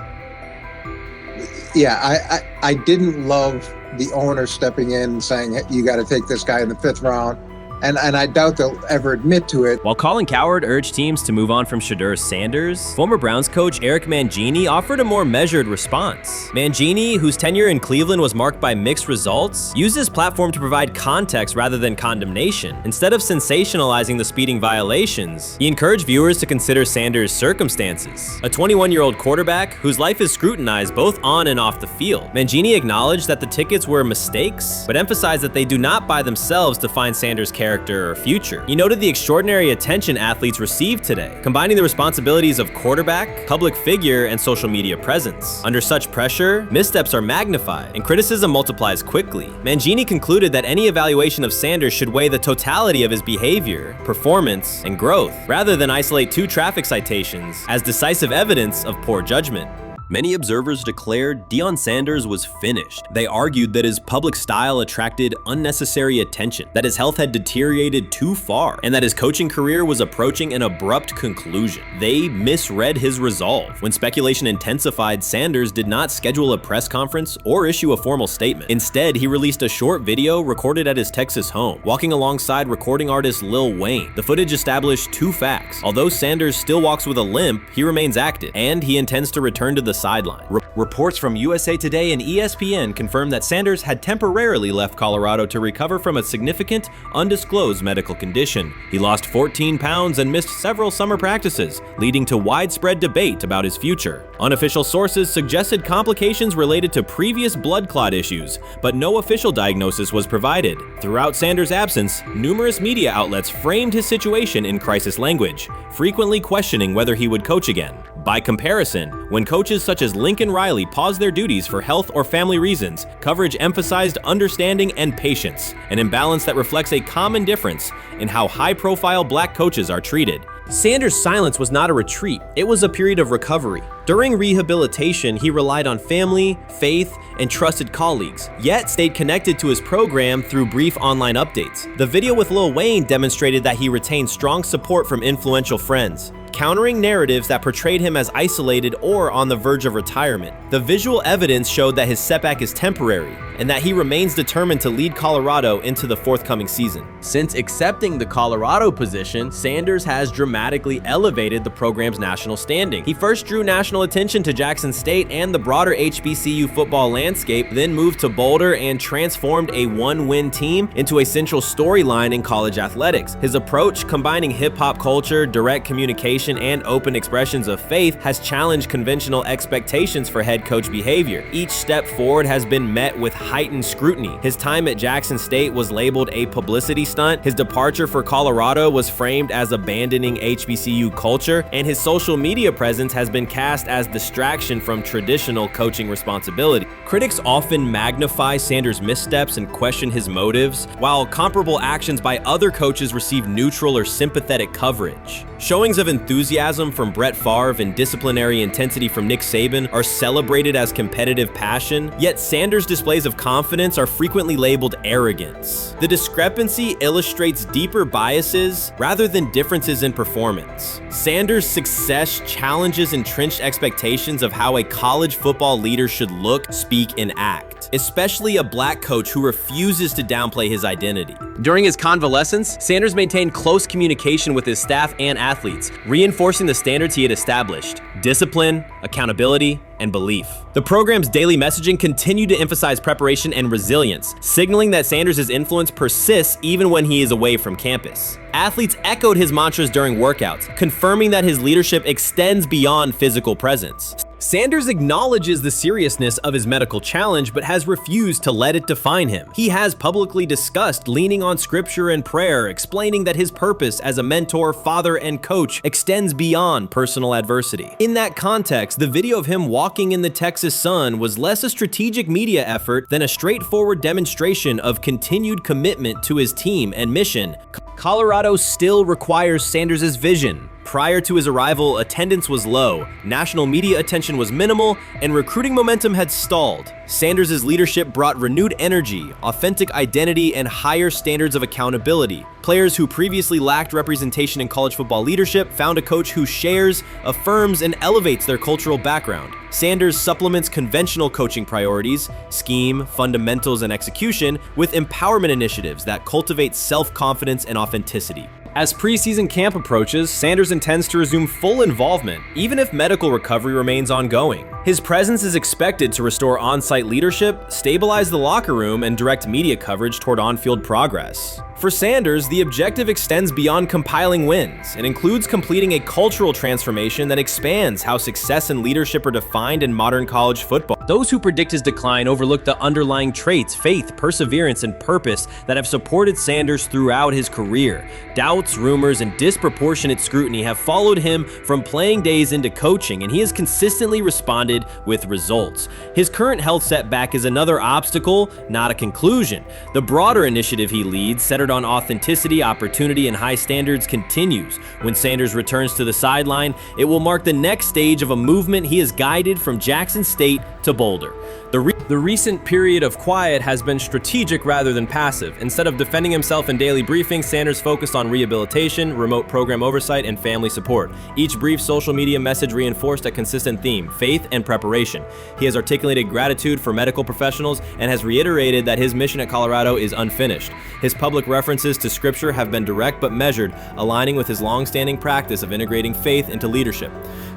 Yeah, I didn't love the owner stepping in and saying, hey, you got to take this guy in the 5th round. And I doubt they'll ever admit to it. While Colin Cowherd urged teams to move on from Shedeur Sanders, former Browns coach Eric Mangini offered a more measured response. Mangini, whose tenure in Cleveland was marked by mixed results, used his platform to provide context rather than condemnation. Instead of sensationalizing the speeding violations, he encouraged viewers to consider Sanders' circumstances. A 21-year-old quarterback whose life is scrutinized both on and off the field. Mangini acknowledged that the tickets were mistakes, but emphasized that they do not by themselves define Sanders' character or future. He noted the extraordinary attention athletes receive today, combining the responsibilities of quarterback, public figure, and social media presence. Under such pressure, missteps are magnified, and criticism multiplies quickly. Mangini concluded that any evaluation of Sanders should weigh the totality of his behavior, performance, and growth, rather than isolate 2 traffic citations as decisive evidence of poor judgment. Many observers declared Deion Sanders was finished. They argued that his public style attracted unnecessary attention, that his health had deteriorated too far, and that his coaching career was approaching an abrupt conclusion. They misread his resolve. When speculation intensified, Sanders did not schedule a press conference or issue a formal statement. Instead, he released a short video recorded at his Texas home, walking alongside recording artist Lil Wayne. The footage established two facts. Although Sanders still walks with a limp, he remains active, and he intends to return to the sideline. Reports from USA Today and ESPN confirm that Sanders had temporarily left Colorado to recover from a significant, undisclosed medical condition. He lost 14 pounds and missed several summer practices, leading to widespread debate about his future. Unofficial sources suggested complications related to previous blood clot issues, but no official diagnosis was provided. Throughout Sanders' absence, numerous media outlets framed his situation in crisis language, frequently questioning whether he would coach again. By comparison, when coaches such as Lincoln Riley paused their duties for health or family reasons, coverage emphasized understanding and patience, an imbalance that reflects a common difference in how high-profile black coaches are treated. Sanders' silence was not a retreat, it was a period of recovery. During rehabilitation, he relied on family, faith, and trusted colleagues, yet stayed connected to his program through brief online updates. The video with Lil Wayne demonstrated that he retained strong support from influential friends, countering narratives that portrayed him as isolated or on the verge of retirement. The visual evidence showed that his setback is temporary, and that he remains determined to lead Colorado into the forthcoming season. Since accepting the Colorado position, Sanders has dramatically elevated the program's national standing. He first drew national attention to Jackson State and the broader HBCU football landscape, then moved to Boulder and transformed a one-win team into a central storyline in college athletics. His approach, combining hip-hop culture, direct communication, and open expressions of faith, has challenged conventional expectations for head coach behavior. Each step forward has been met with heightened scrutiny. His time at Jackson State was labeled a publicity stunt, his departure for Colorado was framed as abandoning HBCU culture, and his social media presence has been cast as distraction from traditional coaching responsibility. Critics often magnify Sanders' missteps and question his motives, while comparable actions by other coaches receive neutral or sympathetic coverage. Showings of enthusiasm from Brett Favre and disciplinary intensity from Nick Saban are celebrated as competitive passion, yet Sanders' displays of confidence are frequently labeled arrogance. The discrepancy illustrates deeper biases rather than differences in performance. Sanders' success challenges entrenched expectations of how a college football leader should look, speak, and act, especially a black coach who refuses to downplay his identity. During his convalescence, Sanders maintained close communication with his staff and athletes, reinforcing the standards he had established: discipline, accountability, and belief. The program's daily messaging continued to emphasize preparation and resilience, signaling that Sanders' influence persists even when he is away from campus. Athletes echoed his mantras during workouts, confirming that his leadership extends beyond physical presence. Sanders acknowledges the seriousness of his medical challenge, but has refused to let it define him. He has publicly discussed leaning on scripture and prayer, explaining that his purpose as a mentor, father, and coach extends beyond personal adversity. In that context, the video of him walking in the Texas sun was less a strategic media effort than a straightforward demonstration of continued commitment to his team and mission. Colorado still requires Sanders' vision. Prior to his arrival, attendance was low, national media attention was minimal, and recruiting momentum had stalled. Sanders' leadership brought renewed energy, authentic identity, and higher standards of accountability. Players who previously lacked representation in college football leadership found a coach who shares, affirms, and elevates their cultural background. Sanders supplements conventional coaching priorities, scheme, fundamentals, and execution with empowerment initiatives that cultivate self-confidence and authenticity. As preseason camp approaches, Sanders intends to resume full involvement, even if medical recovery remains ongoing. His presence is expected to restore on-site leadership, stabilize the locker room, and direct media coverage toward on-field progress. For Sanders, the objective extends beyond compiling wins. It includes completing a cultural transformation that expands how success and leadership are defined in modern college football. Those who predict his decline overlook the underlying traits, faith, perseverance, and purpose that have supported Sanders throughout his career. Doubts, rumors, and disproportionate scrutiny have followed him from playing days into coaching, and he has consistently responded rewarded with results. His current health setback is another obstacle, not a conclusion. The broader initiative he leads, centered on authenticity, opportunity, and high standards, continues. When Sanders returns to the sideline, it will mark the next stage of a movement he has guided from Jackson State to Boulder. The recent period of quiet has been strategic rather than passive. Instead of defending himself in daily briefings, Sanders focused on rehabilitation, remote program oversight, and family support. Each brief social media message reinforced a consistent theme: faith and preparation. He has articulated gratitude for medical professionals and has reiterated that his mission at Colorado is unfinished. His public references to scripture have been direct but measured, aligning with his long-standing practice of integrating faith into leadership.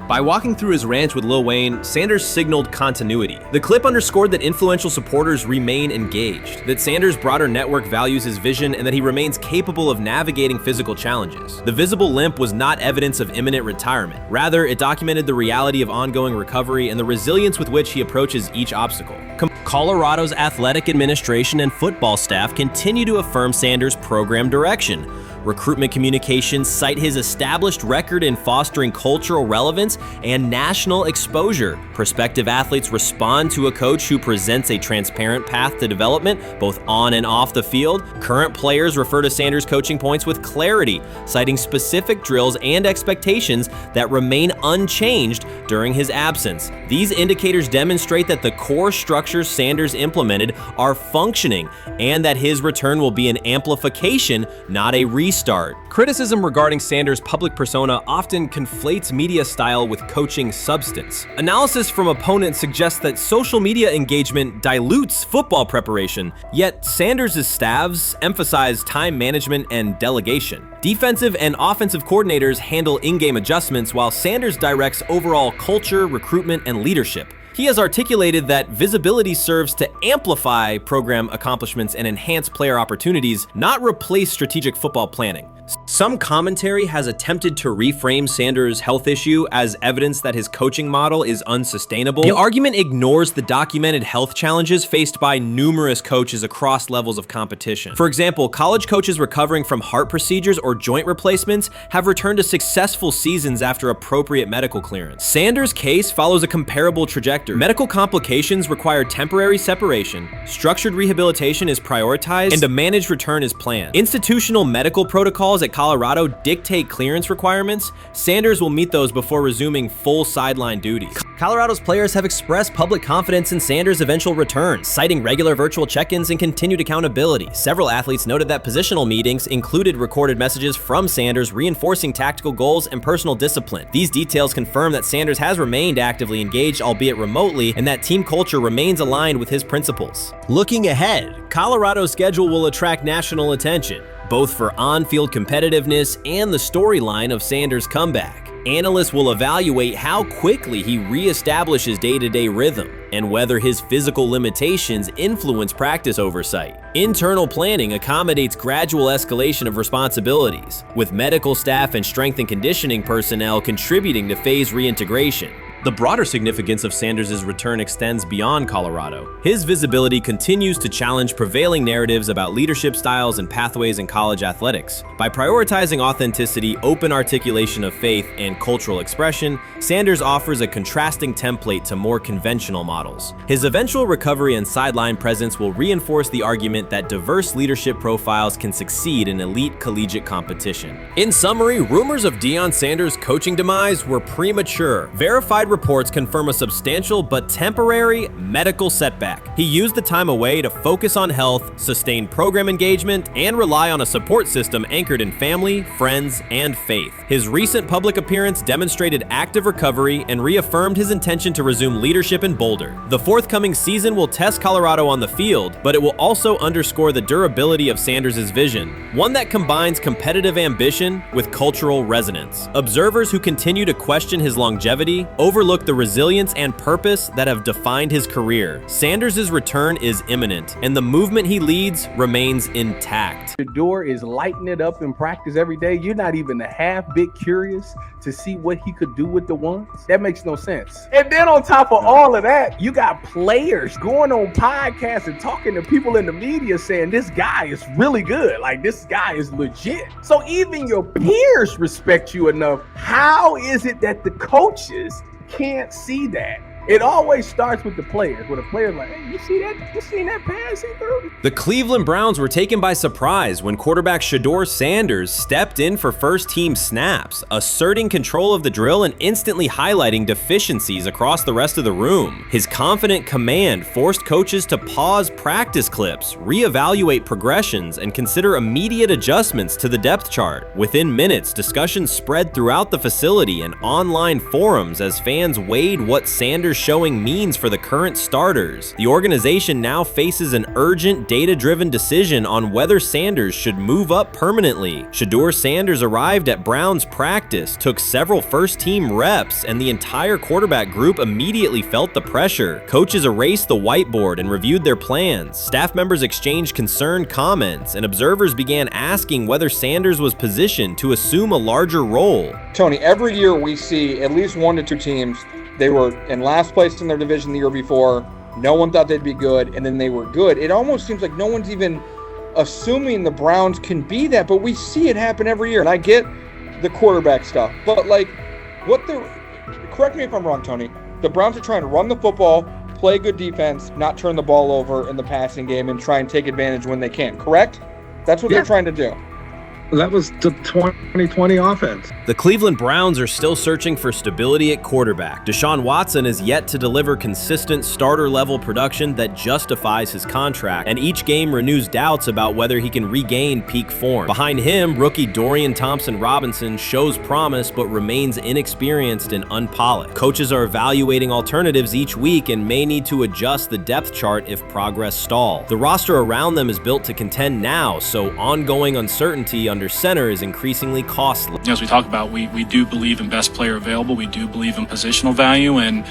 By walking through his ranch with Lil Wayne, Sanders signaled continuity. The clip underscored that influential supporters remain engaged, that Sanders' broader network values his vision, and that he remains capable of navigating physical challenges. The visible limp was not evidence of imminent retirement. Rather, it documented the reality of ongoing recovery and the resilience with which he approaches each obstacle. Colorado's athletic administration and football staff continue to affirm Sanders' program direction. Recruitment communications cite his established record in fostering cultural relevance and national exposure. Prospective athletes respond to a coach who presents a transparent path to development, both on and off the field. Current players refer to Sanders' coaching points with clarity, citing specific drills and expectations that remain unchanged during his absence. These indicators demonstrate that the core structures Sanders implemented are functioning and that his return will be an amplification, not a restart. Criticism regarding Sanders' public persona often conflates media style with coaching substance. Analysis from opponents suggests that social media engagement dilutes football preparation, yet Sanders' staffs emphasize time management and delegation. Defensive and offensive coordinators handle in-game adjustments, while Sanders directs overall culture, recruitment, and leadership. He has articulated that visibility serves to amplify program accomplishments and enhance player opportunities, not replace strategic football planning. Some commentary has attempted to reframe Sanders' health issue as evidence that his coaching model is unsustainable. The argument ignores the documented health challenges faced by numerous coaches across levels of competition. For example, college coaches recovering from heart procedures or joint replacements have returned to successful seasons after appropriate medical clearance. Sanders' case follows a comparable trajectory. Medical complications require temporary separation, structured rehabilitation is prioritized, and a managed return is planned. Institutional medical protocols at Colorado dictate clearance requirements. Sanders will meet those before resuming full sideline duties. Colorado's players have expressed public confidence in Sanders' eventual return, citing regular virtual check-ins and continued accountability. Several athletes noted that positional meetings included recorded messages from Sanders reinforcing tactical goals and personal discipline. These details confirm that Sanders has remained actively engaged, albeit remotely, and that team culture remains aligned with his principles. Looking ahead, Colorado's schedule will attract national attention, both for on-field competitiveness and the storyline of Sanders' comeback. Analysts will evaluate how quickly he reestablishes day-to-day rhythm and whether his physical limitations influence practice oversight. Internal planning accommodates gradual escalation of responsibilities, with medical staff and strength and conditioning personnel contributing to phase reintegration. The broader significance of Sanders' return extends beyond Colorado. His visibility continues to challenge prevailing narratives about leadership styles and pathways in college athletics. By prioritizing authenticity, open articulation of faith, and cultural expression, Sanders offers a contrasting template to more conventional models. His eventual recovery and sideline presence will reinforce the argument that diverse leadership profiles can succeed in elite collegiate competition. In summary, rumors of Deion Sanders' coaching demise were premature. Verified reports confirm a substantial but temporary medical setback. He used the time away to focus on health, sustain program engagement, and rely on a support system anchored in family, friends, and faith. His recent public appearance demonstrated active recovery and reaffirmed his intention to resume leadership in Boulder. The forthcoming season will test Colorado on the field, but it will also underscore the durability of Sanders' vision, one that combines competitive ambition with cultural resonance. Observers who continue to question his longevity overlook the resilience and purpose that have defined his career. Sanders' return is imminent, and the movement he leads remains intact. Shedeur is lighting it up in practice every day. You're not even a half bit curious to see what he could do with the ones. That makes no sense. And then on top of all of that, you got players going on podcasts and talking to people in the media saying this guy is really good. Like, this guy is legit. So even your peers respect you enough. How is it that the coaches can't see that? It always starts with the players, where the players like, hey, you see that? You seen that pass he threw? The Cleveland Browns were taken by surprise when quarterback Shedeur Sanders stepped in for first-team snaps, asserting control of the drill and instantly highlighting deficiencies across the rest of the room. His confident command forced coaches to pause practice clips, reevaluate progressions, and consider immediate adjustments to the depth chart. Within minutes, discussions spread throughout the facility and online forums as fans weighed what Sanders' showing means for the current starters. The organization now faces an urgent, data-driven decision on whether Sanders should move up permanently. Shedeur Sanders arrived at Browns practice, took several first-team reps, and the entire quarterback group immediately felt the pressure. Coaches erased the whiteboard and reviewed their plans. Staff members exchanged concerned comments, and observers began asking whether Sanders was positioned to assume a larger role. Tony, every year we see at least 1 to 2 teams. They were in last place in their division the year before. No one thought they'd be good, and then they were good. It almost seems like no one's even assuming the Browns can be that, but we see it happen every year. And I get the quarterback stuff, but correct me if I'm wrong, Tony. The Browns are trying to run the football, play good defense, not turn the ball over in the passing game, and try and take advantage when they can, correct? That's what they're trying to do. That was the 2020 offense. The Cleveland Browns are still searching for stability at quarterback. Deshaun Watson is yet to deliver consistent starter-level production that justifies his contract, and each game renews doubts about whether he can regain peak form. Behind him, rookie Dorian Thompson-Robinson shows promise but remains inexperienced and unpolished. Coaches are evaluating alternatives each week and may need to adjust the depth chart if progress stalls. The roster around them is built to contend now, so ongoing uncertainty under center is increasingly costly. As we talk about, we do believe in best player available. We do believe in positional value, and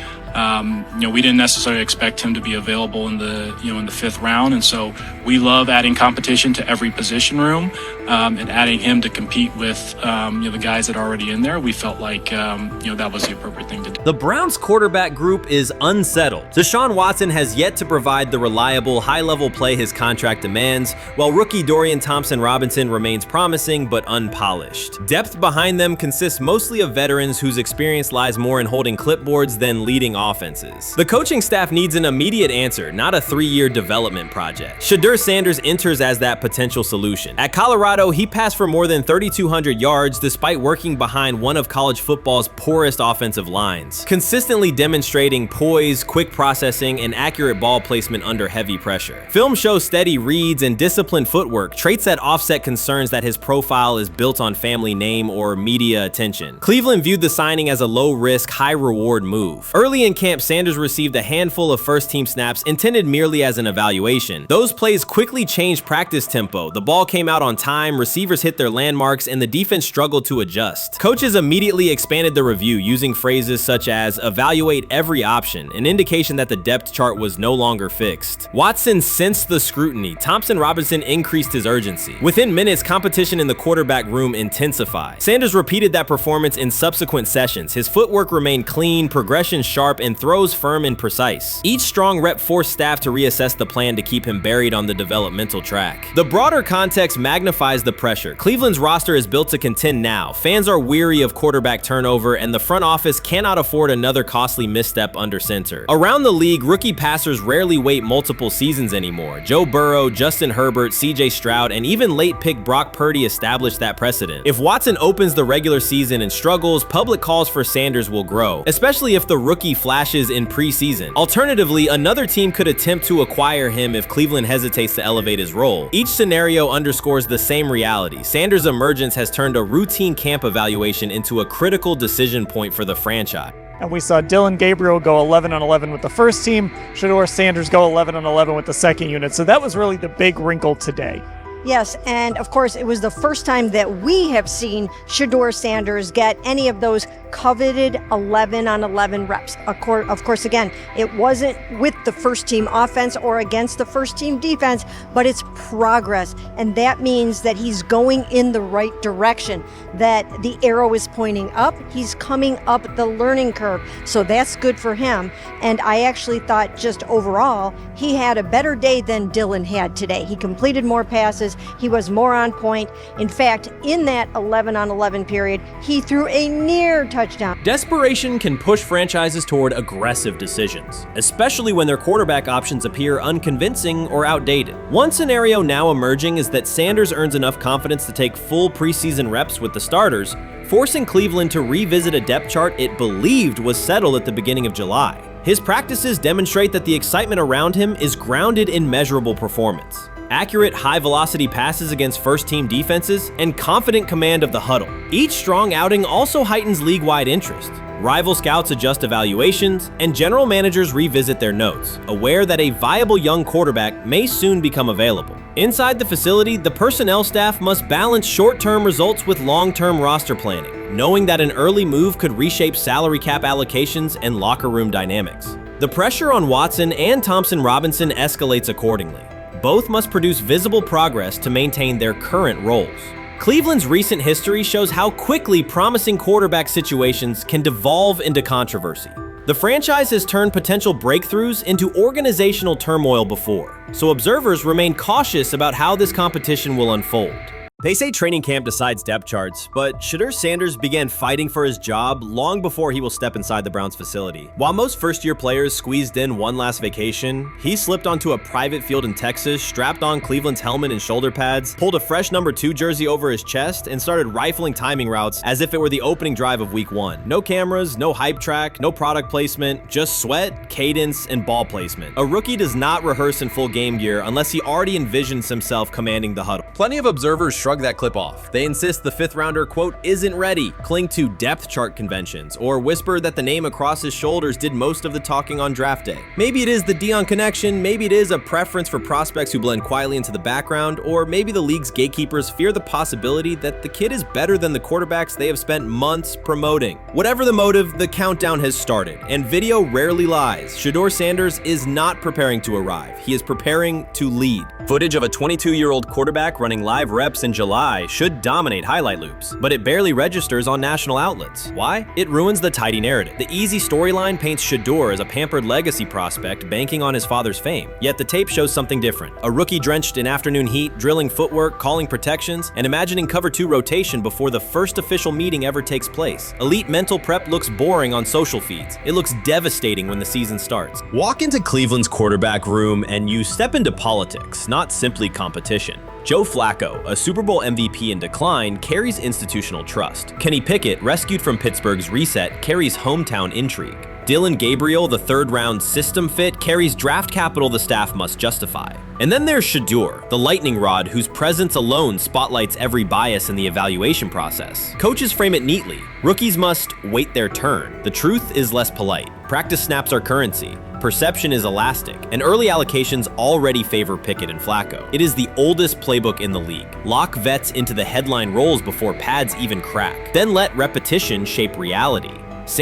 we didn't necessarily expect him to be available in the in the 5th round, and so we love adding competition to every position room and adding him to compete with the guys that are already in there. We felt like that was the appropriate thing to do. The Browns quarterback group is unsettled. Deshaun Watson has yet to provide the reliable, high-level play his contract demands, while rookie Dorian Thompson-Robinson remains promising but unpolished. Depth behind them consists mostly of veterans whose experience lies more in holding clipboards than leading offenses. The coaching staff needs an immediate answer, not a 3-year development project. Shedeur Sanders enters as that potential solution. At Colorado, he passed for more than 3,200 yards despite working behind one of college football's poorest offensive lines, consistently demonstrating poise, quick processing, and accurate ball placement under heavy pressure. Film shows steady reads and disciplined footwork, traits that offset concerns that his profile is built on family name or media attention. Cleveland viewed the signing as a low-risk, high-reward move. Early in camp, Sanders received a handful of first-team snaps intended merely as an evaluation. Those plays quickly changed practice tempo. The ball came out on time, receivers hit their landmarks, and the defense struggled to adjust. Coaches immediately expanded the review using phrases such as evaluate every option, an indication that the depth chart was no longer fixed. Watson sensed the scrutiny. Thompson-Robinson increased his urgency. Within minutes, competition in the quarterback room intensified. Sanders repeated that performance in subsequent sessions. His footwork remained clean, progression sharp, and throws firm and precise. Each strong rep forced staff to reassess the plan to keep him buried on the developmental track. The broader context magnifies the pressure. Cleveland's roster is built to contend now. Fans are weary of quarterback turnover, and the front office cannot afford another costly misstep under center. Around the league, rookie passers rarely wait multiple seasons anymore. Joe Burrow, Justin Herbert, CJ Stroud, and even late pick Brock Purdy established that precedent. If Watson opens the regular season and struggles, public calls for Sanders will grow, especially if the rookie flashes in preseason. Alternatively, another team could attempt to acquire him if Cleveland hesitates to elevate his role. Each scenario underscores the same reality. Sanders' emergence has turned a routine camp evaluation into a critical decision point for the franchise. And we saw Dillon Gabriel go 11-11 with the first team, Shedeur Sanders go 11-11 with the second unit. So that was really the big wrinkle today. Yes, and of course, it was the first time that we have seen Shedeur Sanders get any of those coveted 11-on-11 reps. Of course, again, it wasn't with the first team offense or against the first team defense, but it's progress. And that means that he's going in the right direction, that the arrow is pointing up. He's coming up the learning curve. So that's good for him. And I actually thought just overall, he had a better day than Dillon had today. He completed more passes. He was more on point. In fact, in that 11-on-11 period, he threw a near touchdown. Desperation can push franchises toward aggressive decisions, especially when their quarterback options appear unconvincing or outdated. One scenario now emerging is that Sanders earns enough confidence to take full preseason reps with the starters, forcing Cleveland to revisit a depth chart it believed was settled at the beginning of July. His practices demonstrate that the excitement around him is grounded in measurable performance. Accurate, high-velocity passes against first-team defenses, and confident command of the huddle. Each strong outing also heightens league-wide interest. Rival scouts adjust evaluations, and general managers revisit their notes, aware that a viable young quarterback may soon become available. Inside the facility, the personnel staff must balance short-term results with long-term roster planning, knowing that an early move could reshape salary cap allocations and locker room dynamics. The pressure on Watson and Thompson Robinson escalates accordingly. Both must produce visible progress to maintain their current roles. Cleveland's recent history shows how quickly promising quarterback situations can devolve into controversy. The franchise has turned potential breakthroughs into organizational turmoil before, so observers remain cautious about how this competition will unfold. They say training camp decides depth charts, but Shedeur Sanders began fighting for his job long before he will step inside the Browns facility. While most first-year players squeezed in one last vacation, he slipped onto a private field in Texas, strapped on Cleveland's helmet and shoulder pads, pulled a fresh number 2 jersey over his chest, and started rifling timing routes as if it were the opening drive of week 1. No cameras, no hype track, no product placement, just sweat, cadence, and ball placement. A rookie does not rehearse in full game gear unless he already envisions himself commanding the huddle. Plenty of observers shrug that clip off. They insist the 5th rounder, quote, isn't ready, cling to depth chart conventions, or whisper that the name across his shoulders did most of the talking on draft day. Maybe it is the Deion connection, maybe it is a preference for prospects who blend quietly into the background, or maybe the league's gatekeepers fear the possibility that the kid is better than the quarterbacks they have spent months promoting. Whatever the motive, the countdown has started, and video rarely lies. Shedeur Sanders is not preparing to arrive. He is preparing to lead. Footage of a 22-year-old quarterback running live reps in July should dominate highlight loops, but it barely registers on national outlets. Why? It ruins the tidy narrative. The easy storyline paints Shedeur as a pampered legacy prospect banking on his father's fame. Yet the tape shows something different. A rookie drenched in afternoon heat, drilling footwork, calling protections, and imagining cover 2 rotation before the first official meeting ever takes place. Elite mental prep looks boring on social feeds. It looks devastating when the season starts. Walk into Cleveland's quarterback room and you step into politics, not simply competition. Joe Flacco, a Super Bowl MVP in decline, carries institutional trust. Kenny Pickett, rescued from Pittsburgh's reset, carries hometown intrigue. Dylan Gabriel, the 3rd-round system fit, carries draft capital the staff must justify. And then there's Shedeur, the lightning rod whose presence alone spotlights every bias in the evaluation process. Coaches frame it neatly. Rookies must wait their turn. The truth is less polite. Practice snaps are currency. Perception is elastic, and early allocations already favor Pickett and Flacco. It is the oldest playbook in the league. Lock vets into the headline roles before pads even crack. Then let repetition shape reality.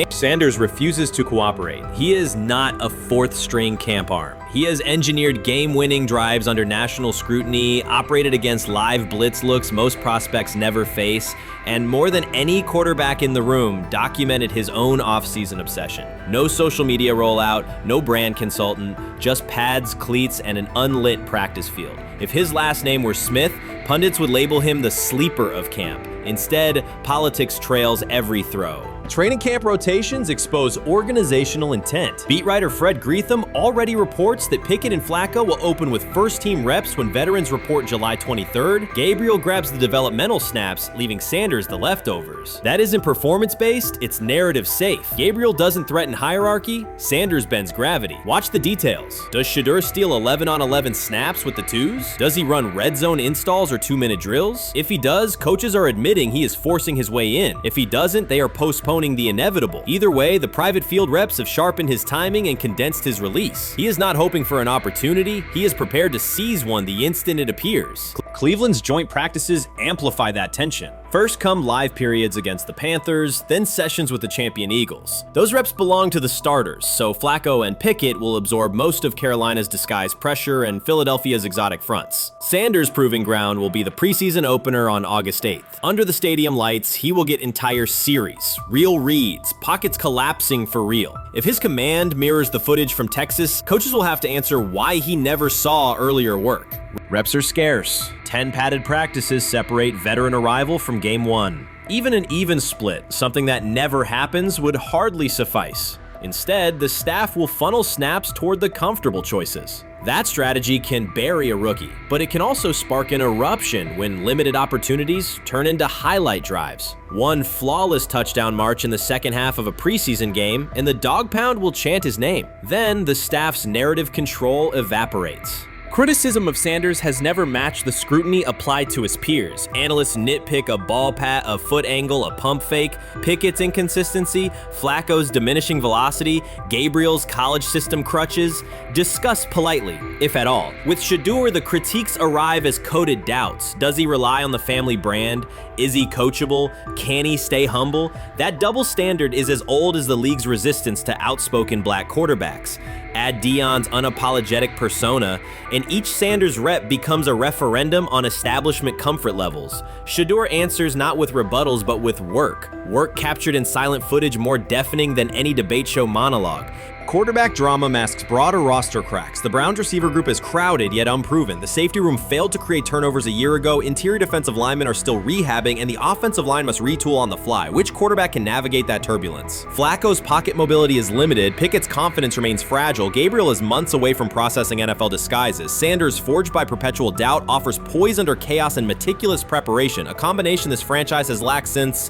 Sanders refuses to cooperate. He is not a 4th-string camp arm. He has engineered game-winning drives under national scrutiny, operated against live blitz looks most prospects never face, and more than any quarterback in the room, documented his own off-season obsession. No social media rollout, no brand consultant, just pads, cleats, and an unlit practice field. If his last name were Smith, pundits would label him the sleeper of camp. Instead, politics trails every throw. Training camp rotations expose organizational intent. Beat writer Fred Greetham already reports that Pickett and Flacco will open with first-team reps when veterans report July 23rd. Gabriel grabs the developmental snaps, leaving Sanders the leftovers. That isn't performance-based, it's narrative-safe. Gabriel doesn't threaten hierarchy, Sanders bends gravity. Watch the details. Does Shedeur steal 11-on-11 snaps with the 2s? Does he run red zone installs or 2-minute drills? If he does, coaches are admitting he is forcing his way in. If he doesn't, they are postponing the inevitable. Either way, the private field reps have sharpened his timing and condensed his release. He is not hoping for an opportunity, he is prepared to seize one the instant it appears. Cleveland's joint practices amplify that tension. First come live periods against the Panthers, then sessions with the champion Eagles. Those reps belong to the starters, so Flacco and Pickett will absorb most of Carolina's disguised pressure and Philadelphia's exotic fronts. Sanders' proving ground will be the preseason opener on August 8th. Under the stadium lights, he will get entire series, real reads, pockets collapsing for real. If his command mirrors the footage from Texas, coaches will have to answer why he never saw earlier work. Reps are scarce. 10 padded practices separate veteran arrival from game 1. Even an even split, something that never happens, would hardly suffice. Instead, the staff will funnel snaps toward the comfortable choices. That strategy can bury a rookie, but it can also spark an eruption when limited opportunities turn into highlight drives. One flawless touchdown march in the second half of a preseason game, and the dog pound will chant his name. Then the staff's narrative control evaporates. Criticism of Sanders has never matched the scrutiny applied to his peers. Analysts nitpick a ball pat, a foot angle, a pump fake, Pickett's inconsistency, Flacco's diminishing velocity, Gabriel's college system crutches. Discuss politely, if at all. With Shedeur, the critiques arrive as coded doubts. Does he rely on the family brand? Is he coachable? Can he stay humble? That double standard is as old as the league's resistance to outspoken black quarterbacks. Add Deion's unapologetic persona, and each Sanders rep becomes a referendum on establishment comfort levels. Shedeur answers not with rebuttals, but with work. Work captured in silent footage more deafening than any debate show monologue. Quarterback drama masks broader roster cracks. The Browns receiver group is crowded yet unproven. The safety room failed to create turnovers a year ago. Interior defensive linemen are still rehabbing, and the offensive line must retool on the fly. Which quarterback can navigate that turbulence? Flacco's pocket mobility is limited. Pickett's confidence remains fragile. Gabriel is months away from processing NFL disguises. Sanders, forged by perpetual doubt, offers poise under chaos and meticulous preparation, a combination this franchise has lacked since,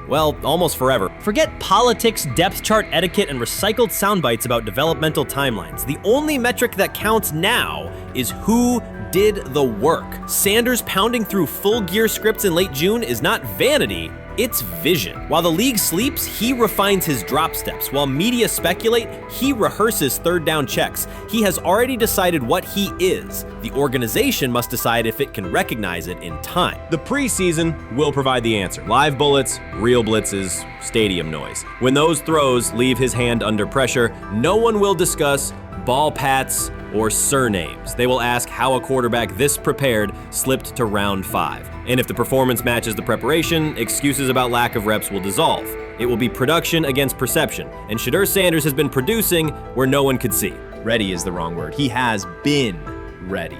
well, almost forever. Forget politics, depth chart etiquette, and recycled sound bites about developmental timelines. The only metric that counts now is who did the work. Sanders pounding through full gear scripts in late June is not vanity, it's vision. While the league sleeps, he refines his drop steps. While media speculate, he rehearses third down checks. He has already decided what he is. The organization must decide if it can recognize it in time. The preseason will provide the answer. Live bullets, real blitzes, stadium noise. When those throws leave his hand under pressure, no one will discuss ball pats or surnames. They will ask how a quarterback this prepared slipped to round 5. And if the performance matches the preparation, excuses about lack of reps will dissolve. It will be production against perception, and Shedeur Sanders has been producing where no one could see. Ready is the wrong word. He has been ready.